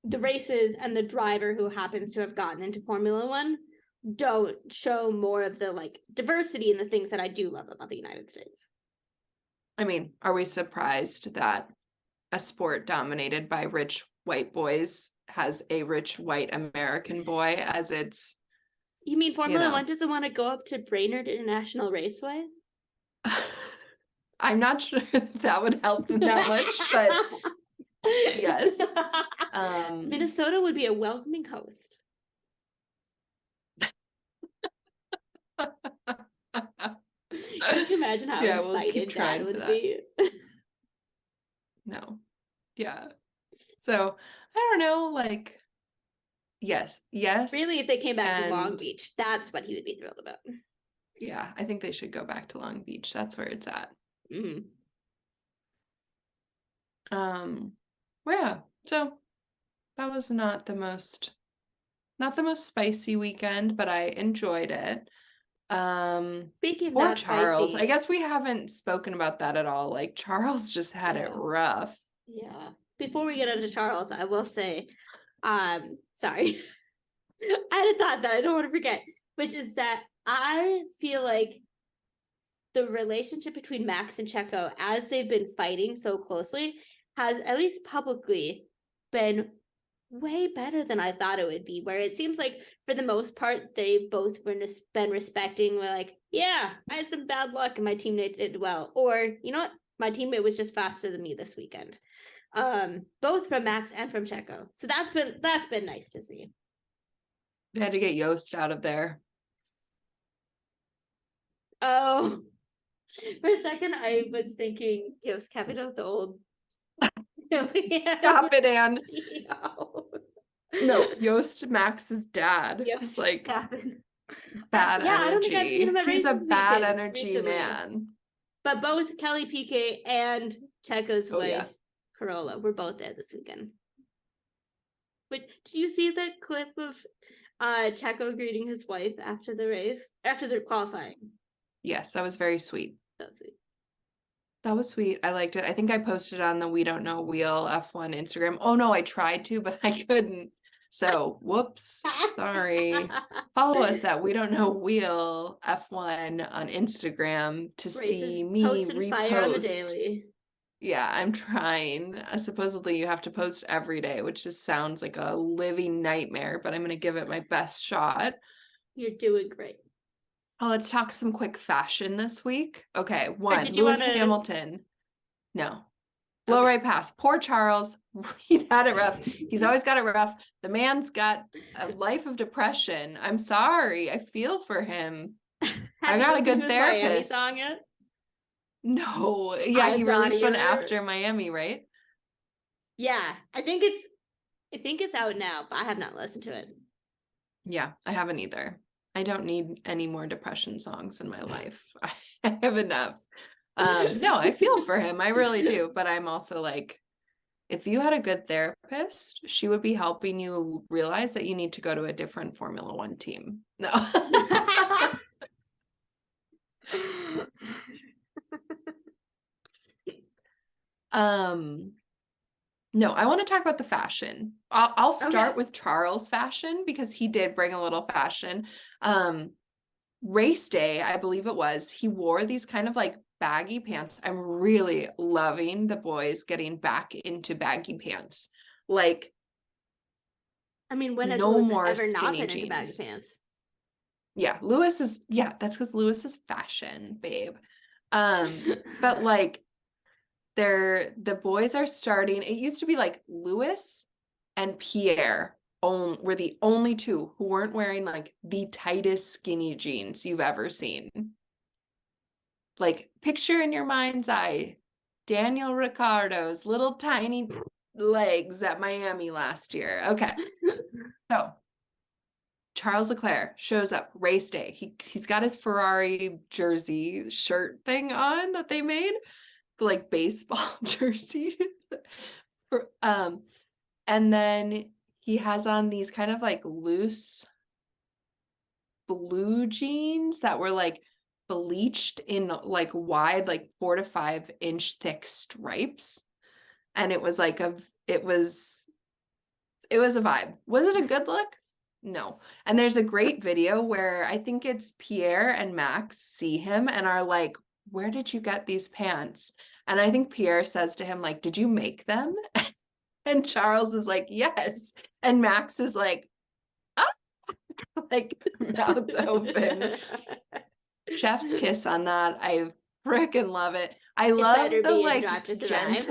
the races and the driver who happens to have gotten into Formula One don't show more of the like diversity in the things that I do love about the United States. I mean, are we surprised that a sport dominated by rich white boys has a rich white American boy as its... You mean Formula One doesn't want to go up to Brainerd International Raceway? I'm not sure that would help them that much, but yes. Minnesota would be a welcoming host. Can you imagine how excited Dad would be? No. Yeah. So, I don't know, like, yes. Really, if they came back to Long Beach, that's what he would be thrilled about. Yeah, I think they should go back to Long Beach. That's where it's at. Mm-hmm. Well, yeah. So that was not the most spicy weekend, but I enjoyed it. Speaking of poor not Charles, spicy, I guess we haven't spoken about that at all. Like, Charles just had it rough. Yeah. Before we get into Charles, I will say, sorry. I had a thought that I don't want to forget, which is that I feel like the relationship between Max and Checo, as they've been fighting so closely, has, at least publicly, been way better than I thought it would be, where it seems like for the most part they've both been respecting. We're like, yeah, I had some bad luck and my teammate did well, or you know what, my teammate was just faster than me this weekend. Both from Max and from Checo, so that's been nice to see. They had to get Yost out of there. Oh, for a second I was thinking Yost Capito, the old Stop it, Anne. No, Yost, Max's dad. Yost, like, bad energy. I don't think I've seen him at He's races a bad energy recently. man. But both Kelly Piquet and Checo's wife, Carola, were both there this weekend. But did you see the clip of Checo greeting his wife after the race, after their qualifying? Yes, that was very sweet. That's sweet. That was sweet. I liked it. I think I posted on the We Don't Know Wheel F1 Instagram. Oh no, I tried to, but I couldn't. So, whoops. Sorry. Follow us at We Don't Know Wheel F1 on Instagram to see me repost. Fire on the daily. Yeah, I'm trying. Supposedly you have to post every day, which just sounds like a living nightmare, but I'm going to give it my best shot. You're doing great. Oh, let's talk some quick fashion this week. Okay, one, Lewis Hamilton. No. Blow right past. Poor Charles. He's had it rough. He's always got it rough. The man's got a life of depression. I'm sorry. I feel for him. I got a good therapist. Miami song yet? No. Yeah, he released one after Miami, right? Yeah, I think it's out now, but I have not listened to it. Yeah, I haven't either. I don't need any more depression songs in my life. I have enough. No, I feel for him. I really do. But I'm also like, if you had a good therapist, she would be helping you realize that you need to go to a different Formula One team. No. No, I want to talk about the fashion. I'll start Okay. with Charles' fashion because he did bring a little fashion. Race day, I believe it was, he wore these kind of like baggy pants. I'm really loving the boys getting back into baggy pants. Like, I mean, when has no Lewis more ever not skinny been into baggy jeans. pants? Yeah, that's because Lewis is fashion, babe. But like the boys are starting. It used to be like Lewis and Pierre were the only two who weren't wearing like the tightest skinny jeans you've ever seen. Like, picture in your mind's eye Daniel Ricciardo's little tiny legs at Miami last year. Okay. So Charles Leclerc shows up race day. He's got his Ferrari jersey shirt thing on that they made, like baseball jersey. And then he has on these kind of like loose blue jeans that were like bleached in like wide, like 4 to 5 inch thick stripes. And it was like it was a vibe. Was it a good look? No. And there's a great video where I think it's Pierre and Max see him and are like, where did you get these pants? And I think Pierre says to him, like, did you make them? And Charles is like, yes. And Max is like, ah, like mouth open. Chef's kiss on that. I freaking love it. I love better the be in like Drive to Survive.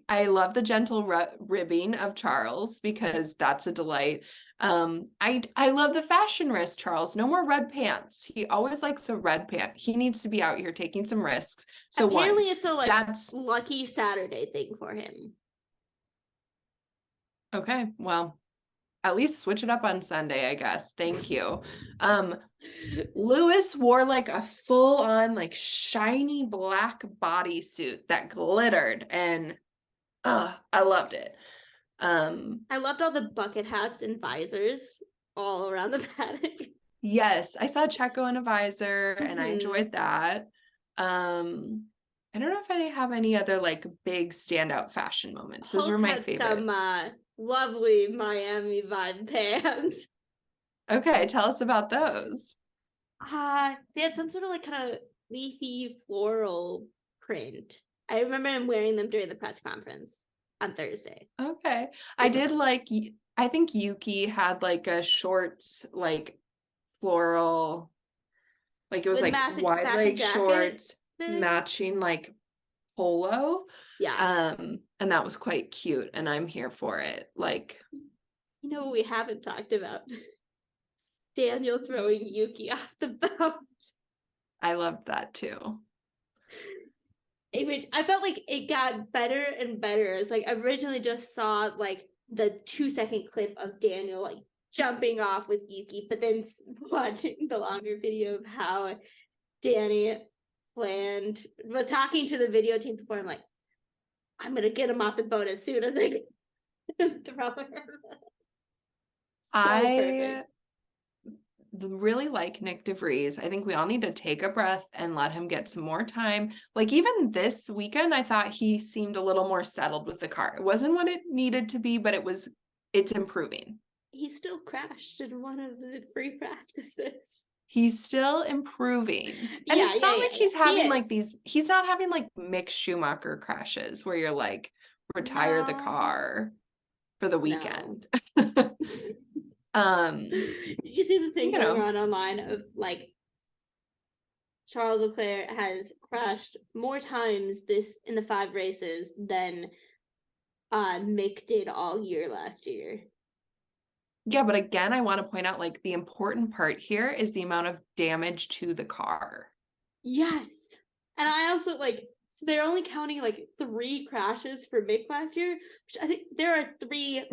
I love the gentle ribbing of Charles because that's a delight. I love the fashion risk, Charles. No more red pants. He always likes a red pant. He needs to be out here taking some risks. So apparently it's a like that's lucky Saturday thing for him. okay. Well, at least switch it up on Sunday, I guess. Thank you. Lewis wore like a full on like shiny black bodysuit that glittered and I loved it. I loved all the bucket hats and visors all around the paddock. Yes, I saw Checo in a visor and I enjoyed that. I don't know if I have any other like big standout fashion moments. Those were my favorite. Some lovely Miami vibe pants. Okay, tell us about those. They had some sort of like kind of leafy floral print. I remember him wearing them during the press conference on Thursday. Okay. I did like, I think Yuki had like a shorts, like floral, like it was With like wide leg shorts, matching like polo. Yeah. And that was quite cute and I'm here for it. Like, you know what we haven't talked about? Daniel throwing Yuki off the boat. I loved that too. In which I felt like it got better and better. It's like I originally just saw like the 2-second clip of Daniel like jumping off with Yuki, but then watching the longer video of how Danny planned was talking to the video team before. I'm like, I'm gonna get him off the boat as soon as I throw him. I really like Nick DeVries. I think we all need to take a breath and let him get some more time. Like even this weekend, I thought he seemed a little more settled with the car. It wasn't what it needed to be, but it's improving. He still crashed in one of the free practices. He's still improving. And it's not like he's having like he's not having like Mick Schumacher crashes where you're like, retire the car for the weekend. No. You see the thing going on online of like Charles Leclerc has crashed more times in the 5 races than Mick did all year last year. Yeah, but again, I want to point out like the important part here is the amount of damage to the car. Yes. And I also like, so they're only counting like 3 crashes for Mick last year, which I think there are 3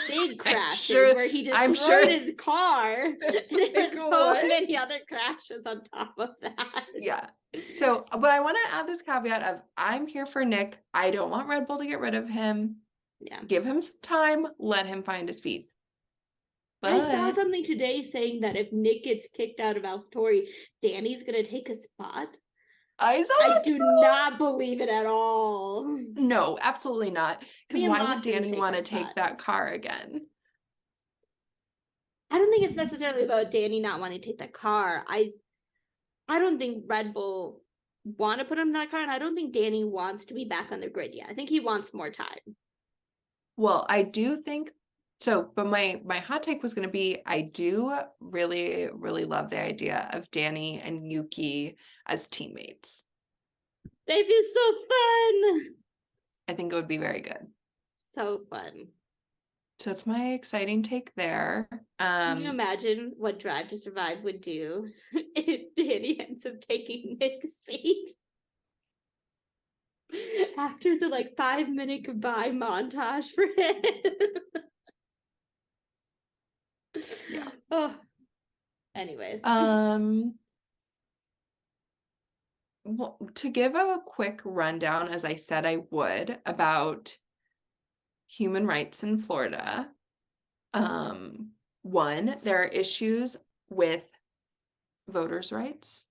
big crashes where he destroyed his car. And there's so many other crashes on top of that. Yeah. So, but I want to add this caveat of I'm here for Nick. I don't want Red Bull to get rid of him. Yeah. Give him some time. Let him find his feet. But I saw something today saying that if Nick gets kicked out of AlphaTauri, Danny's going to take a spot. eyes on I the do toe. not believe it at all. No, absolutely not. Because Me and why would Lawson Danny take want to his take spot. that car again? I don't think it's necessarily about Danny not wanting to take the car. I don't think Red Bull want to put him in that car, and I don't think Danny wants to be back on the grid yet. I think he wants more time. Well, I do think so, but my hot take was going to be I do really, really love the idea of Danny and Yuki as teammates. They'd be so fun. I think it would be very good. So fun. So it's my exciting take there. Can you imagine what Drive to Survive would do if Danny ends up taking Nick's seat? After the 5-minute goodbye montage for him. Yeah. Oh. Anyways. Well, to give a quick rundown, as I said I would, about human rights in Florida. One, there are issues with voters' rights.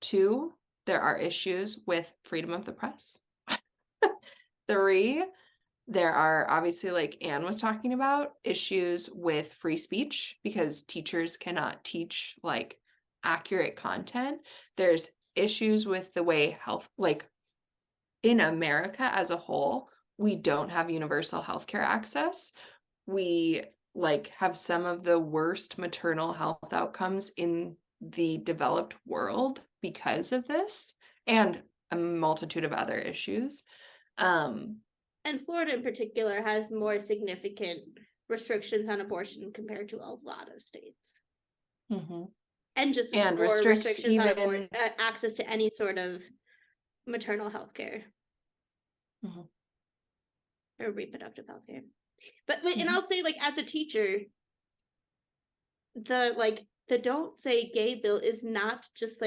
Two, there are issues with freedom of the press. Three, there are obviously, like Anne was talking about, issues with free speech because teachers cannot teach accurate content. There's issues with the way health, in America as a whole, we don't have universal healthcare access. We have some of the worst maternal health outcomes in the developed world because of this, and a multitude of other issues. And Florida in particular has more significant restrictions on abortion compared to a lot of states. Mm-hmm. And just and more restrictions even on access to any sort of maternal health care. Mm-hmm. Or reproductive health care. But and I'll say, as a teacher, the Don't Say Gay bill is not just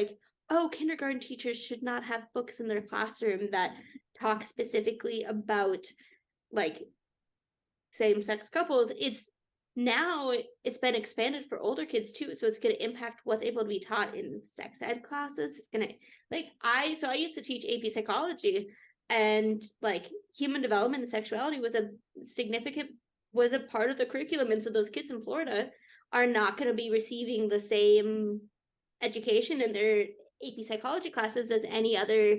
oh, kindergarten teachers should not have books in their classroom that talk specifically about same-sex couples. It's been expanded for older kids too, so it's going to impact what's able to be taught in sex ed classes. It's going to I used to teach AP psychology, and human development and sexuality was a part of the curriculum, and so those kids in Florida are not going to be receiving the same education in their AP psychology classes as any other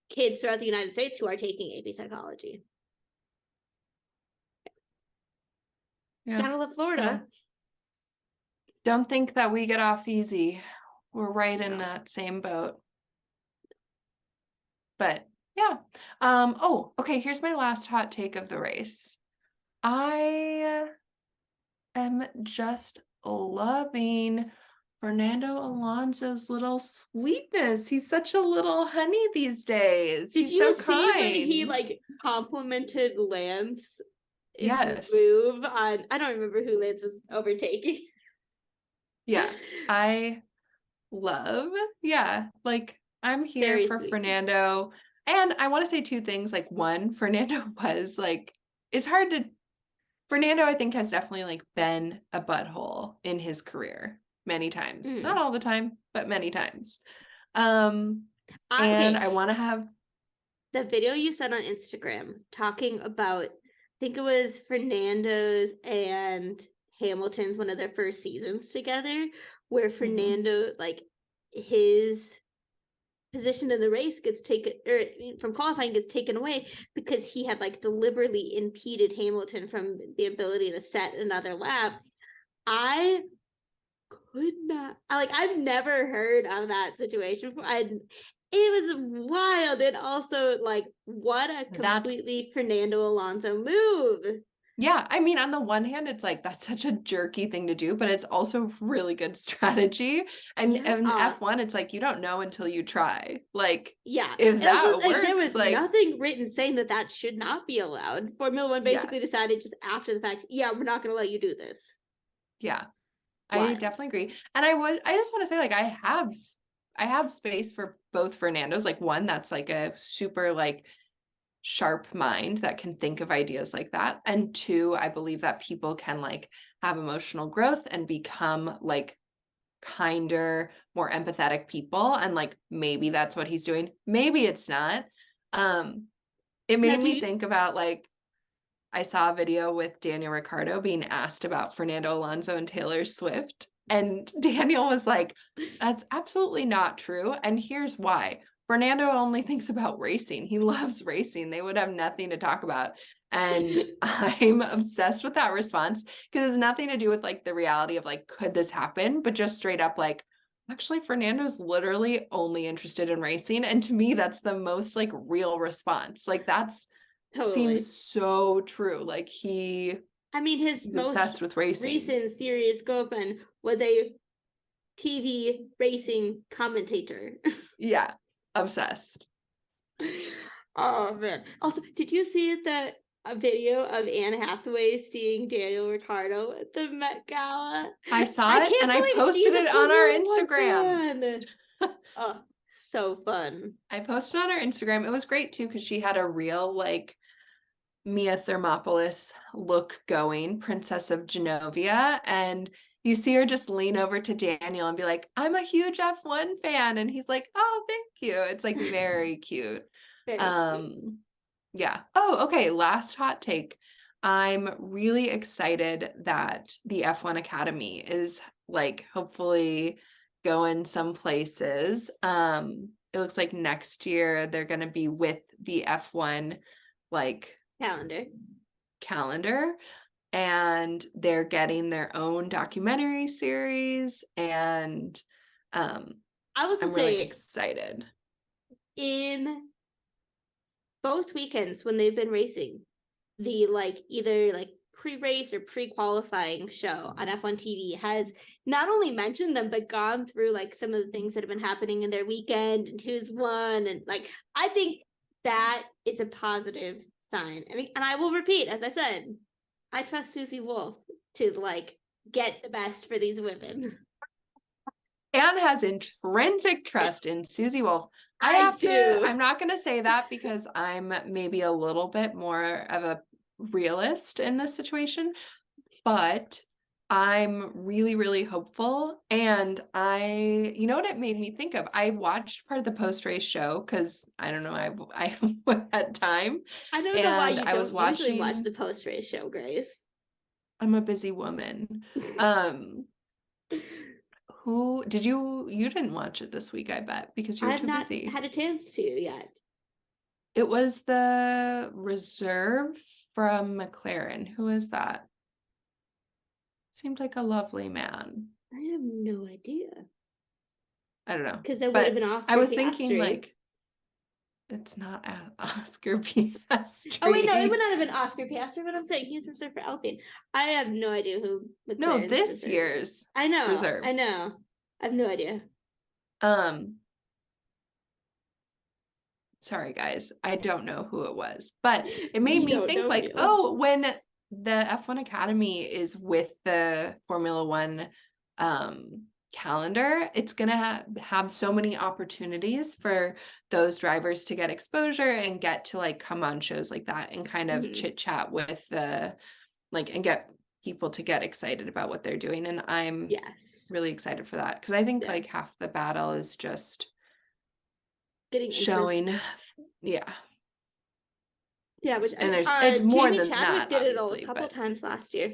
kids throughout the United States who are taking AP psychology. Yeah. Gotta love Florida. So, don't think that we get off easy. We're right in that same boat. But yeah. Oh, okay, here's my last hot take of the race. I am just loving Fernando Alonso's little sweetness. He's such a little honey these days. Did He's you so see kind. when he complimented Lance? Yes. Move on. I don't remember who Lance was overtaking. Yeah. I love. Yeah. I'm here Very for sweet. Fernando. And I want to say two things. One, Fernando was it's hard to Fernando, I think, has definitely been a butthole in his career many times. Not all the time, but many times. And I want to have the video you sent on Instagram talking about, I think it was Fernando's and Hamilton's one of their first seasons together, where Fernando, his position in the race gets taken, or from qualifying gets taken away because he had deliberately impeded Hamilton from the ability to set another lap. I could not, I've never heard of that situation before. It was wild. And also what a completely Fernando Alonso move. Yeah, I mean, on the one hand, it's that's such a jerky thing to do, but it's also really good strategy. And in F1, it's you don't know until you try. If that also, works, there was nothing written saying that should not be allowed. Formula One basically decided just after the fact, we're not going to let you do this. Yeah, I definitely agree. And I just want to say, I have space for both Fernandos. One that's a super sharp mind that can think of ideas like that, and two, I believe that people can have emotional growth and become kinder, more empathetic people. And like, maybe that's what he's doing. Maybe it's not. It made me think about like, I saw a video with Daniel Ricciardo being asked about Fernando Alonso and Taylor Swift. And Daniel was like, that's absolutely not true. And here's why. Fernando only thinks about racing. He loves racing. They would have nothing to talk about. And I'm obsessed with that response because it's nothing to do with like the reality of like, could this happen? But just straight up like, actually, Fernando's literally only interested in racing. And to me, that's the most like real response. Like that's seems so true. Like his most obsessed with racing. Recent serious girlfriend was a TV racing commentator. Yeah, obsessed. Oh man! Also, did you see a video of Anne Hathaway seeing Daniel Ricciardo at the Met Gala? I saw it and I posted it on our Instagram. Oh, so fun! I posted on our Instagram. It was great too because she had a real like Mia Thermopolis look going, Princess of Genovia, and you see her just lean over to Daniel and be like, I'm a huge F1 fan. And he's like, oh, thank you. It's like very cute. Very sweet. Yeah. Oh, okay. Last hot take. I'm really excited that the F1 Academy is like hopefully going some places. It looks like next year they're going to be with the F1 like calendar. And they're getting their own documentary series, and I'm really excited. In both weekends when they've been racing, the like either like pre-race or pre-qualifying show on F1 TV has not only mentioned them but gone through like some of the things that have been happening in their weekend and who's won, and like I think that is a positive sign. I mean, and I will repeat, as I said, I trust Susie Wolf to like get the best for these women. Anne has intrinsic trust in Susie Wolf. I'm not going to say that because I'm maybe a little bit more of a realist in this situation, but I'm really, really hopeful. And you know what it made me think of? I watched part of the post-race show because I don't know, I had time. I don't know why you don't usually watch the post-race show, Grace. I'm a busy woman. You didn't watch it this week, I bet, because you were too busy. I have not had a chance to yet. It was the reserve from McLaren. Who is that? Seemed like a lovely man. I have no idea. I don't know. Because there would have been Oscar Piastri. I was thinking like, it's not Oscar Piastri. Oh wait, no, it would not have been Oscar Piastri, but I'm saying he's reserved for Alpine. I have no idea who McLaren's No, this year's I know. reserve. I know. I have no idea. Sorry guys, I don't know who it was, but it made me think like, oh, when the F1 Academy is with the Formula One calendar, it's gonna have so many opportunities for those drivers to get exposure and get to like come on shows like that and kind of chit chat with the like and get people to get excited about what they're doing. And I'm really excited for that because I think like half the battle is just getting showing which and it's more Jamie than Chadwick that did it a couple times last year.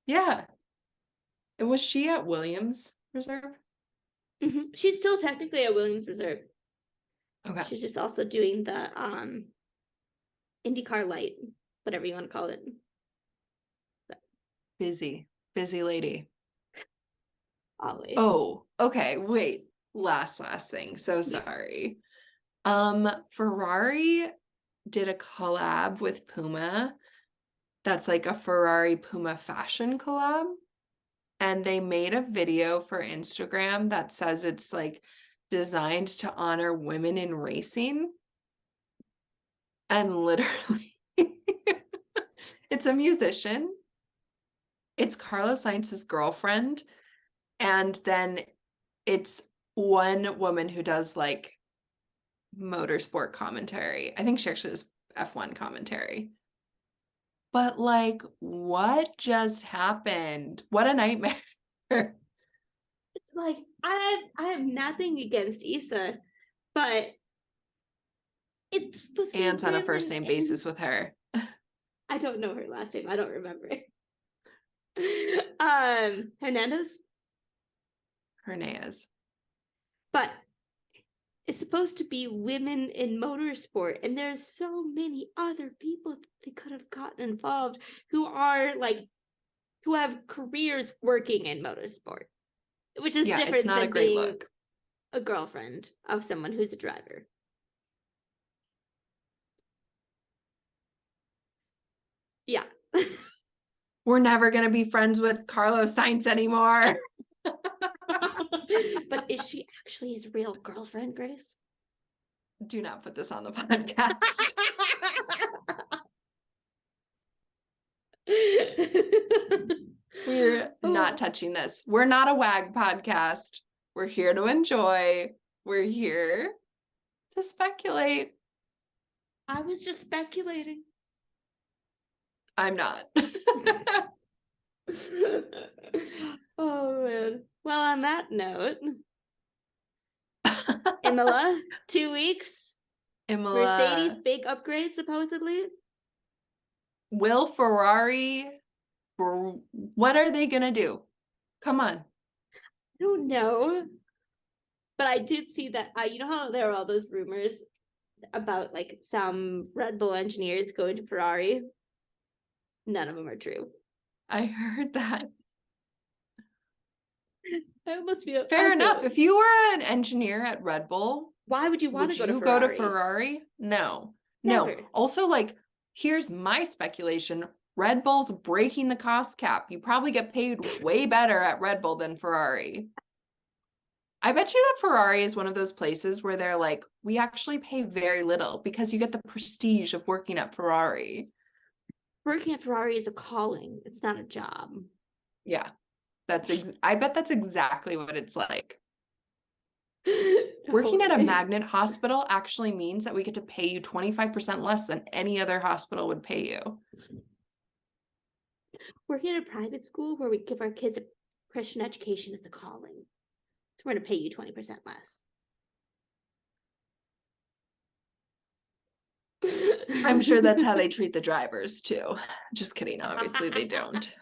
And was she at Williams reserve? She's still technically at Williams reserve. Okay, she's just also doing the IndyCar Light, whatever you want to call it. Busy lady. Always. Oh, okay, wait, last thing, so sorry. Ferrari did a collab with Puma that's like a Ferrari Puma fashion collab, and they made a video for Instagram that says it's like designed to honor women in racing, and literally it's a musician, it's Carlos Sainz's girlfriend, and then it's one woman who does like motorsport commentary. I think she actually does F1 commentary. But like, what just happened? What a nightmare. It's Like, I have nothing against Issa, but it's supposed to be Anne's on a first women name basis with her. I don't know her last name. I don't remember. Hernandez. Hernandez. But it's supposed to be women in motorsport, and there's so many other people that could have gotten involved who are like, who have careers working in motorsport, which is different it's not than a great being look. a girlfriend of someone who's a driver. Yeah. We're never going to be friends with Carlos Sainz anymore. But is she actually his real girlfriend, Grace? Do not put this on the podcast. We're not touching this. We're not a WAG podcast. We're here to enjoy. We're here to speculate. I was just speculating. I'm not. Oh man. Well, on that note, Imola, 2 weeks. Imola. Mercedes, big upgrade supposedly. Will Ferrari, what are they gonna do? Come on. I don't know. But I did see that, you know how there were all those rumors about like some Red Bull engineers going to Ferrari? None of them are true. I heard that. I almost feel fair enough. If you were an engineer at Red Bull, why would you want to go to Ferrari? Would you go to Ferrari? No. Never. No. Also, like, here's my speculation. Red Bull's breaking the cost cap. You probably get paid way better at Red Bull than Ferrari. I bet you that Ferrari is one of those places where they're like, we actually pay very little because you get the prestige of working at Ferrari. Working at Ferrari is a calling. It's not a job. Yeah. I bet that's exactly what it's like. Working at a magnet hospital actually means that we get to pay you 25% less than any other hospital would pay you. Working at a private school where we give our kids a Christian education is a calling. So we're going to pay you 20% less. I'm sure that's how they treat the drivers too. Just kidding. Obviously they don't.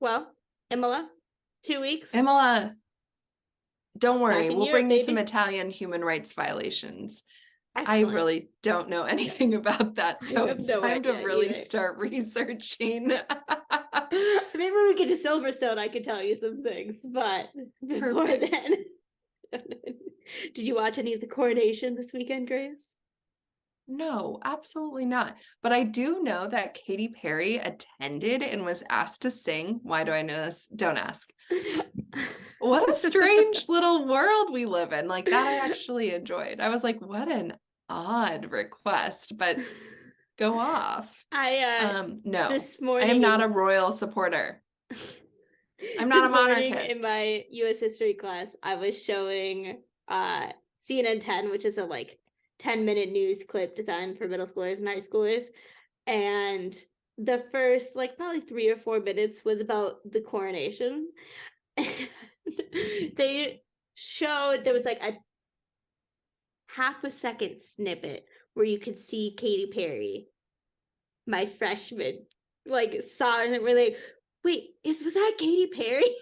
Well, Imola, 2 weeks. Imola, don't worry. We'll bring you some baby. Italian human rights violations. Excellent. I really don't know anything about that. So it's time to really either. start researching. Maybe when we get to Silverstone, I could tell you some things, but before then. Did you watch any of the coronation this weekend, Grace? No, absolutely not. But I do know that Katy Perry attended and was asked to sing. Why do I know this? Don't ask. What a strange little world we live in. Like, that I actually enjoyed. I was like, what an odd request, but go off. No, this morning, I am not a royal supporter. I'm not a monarchist. In my US history class, I was showing CNN 10, which is a like 10-minute news clip designed for middle schoolers and high schoolers. And the first like probably 3 or 4 minutes was about the coronation. And they showed, there was like a half a second snippet where you could see Katy Perry, my freshman, like saw it and we're like, wait, was that Katy Perry?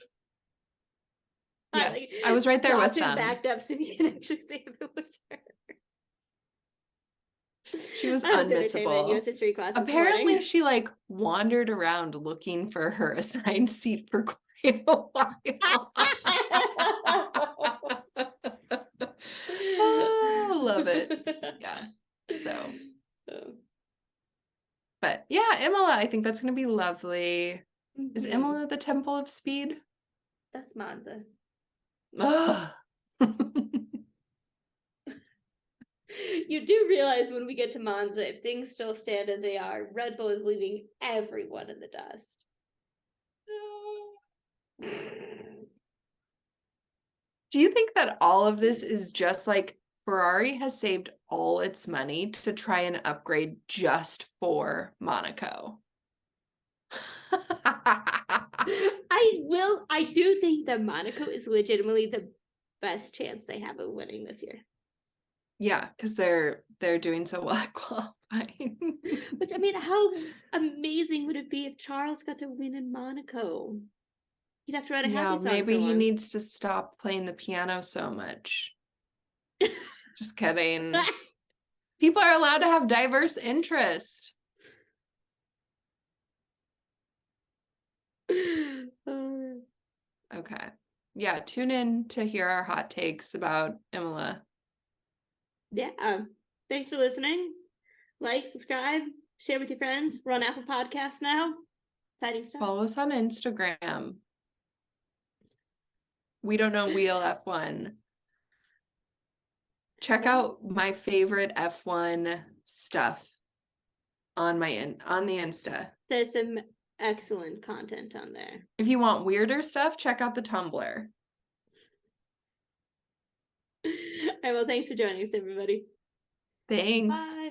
Yes, I was right there with them. Backed up so you can actually see if it was her. She was unmissable. US history class. Apparently, she like wandered around looking for her assigned seat for quite a while. Oh, love it. Yeah. So, but yeah, Imola, I think that's going to be lovely. Mm-hmm. Is Imola the Temple of Speed? That's Monza. Ugh. You do realize when we get to Monza, if things still stand as they are, Red Bull is leaving everyone in the dust. Do you think that all of this is just like Ferrari has saved all its money to try and upgrade just for Monaco? I do think that Monaco is legitimately the best chance they have of winning this year. Yeah, because they're doing so well at qualifying. Which, I mean, how amazing would it be if Charles got to win in Monaco? He'd have to write a happy song maybe for he once. needs to stop playing the piano so much. Just kidding. People are allowed to have diverse interests. Okay. Yeah, tune in to hear our hot takes about Imola. Yeah. Thanks for listening. Like, subscribe, share with your friends. We're on Apple Podcasts now. Exciting stuff. Follow us on Instagram. We don't know Wheel F1. Check out my favorite F1 stuff on the Insta. There's some excellent content on there. If you want weirder stuff, check out the Tumblr. All right, well, thanks for joining us, everybody. Thanks. Bye.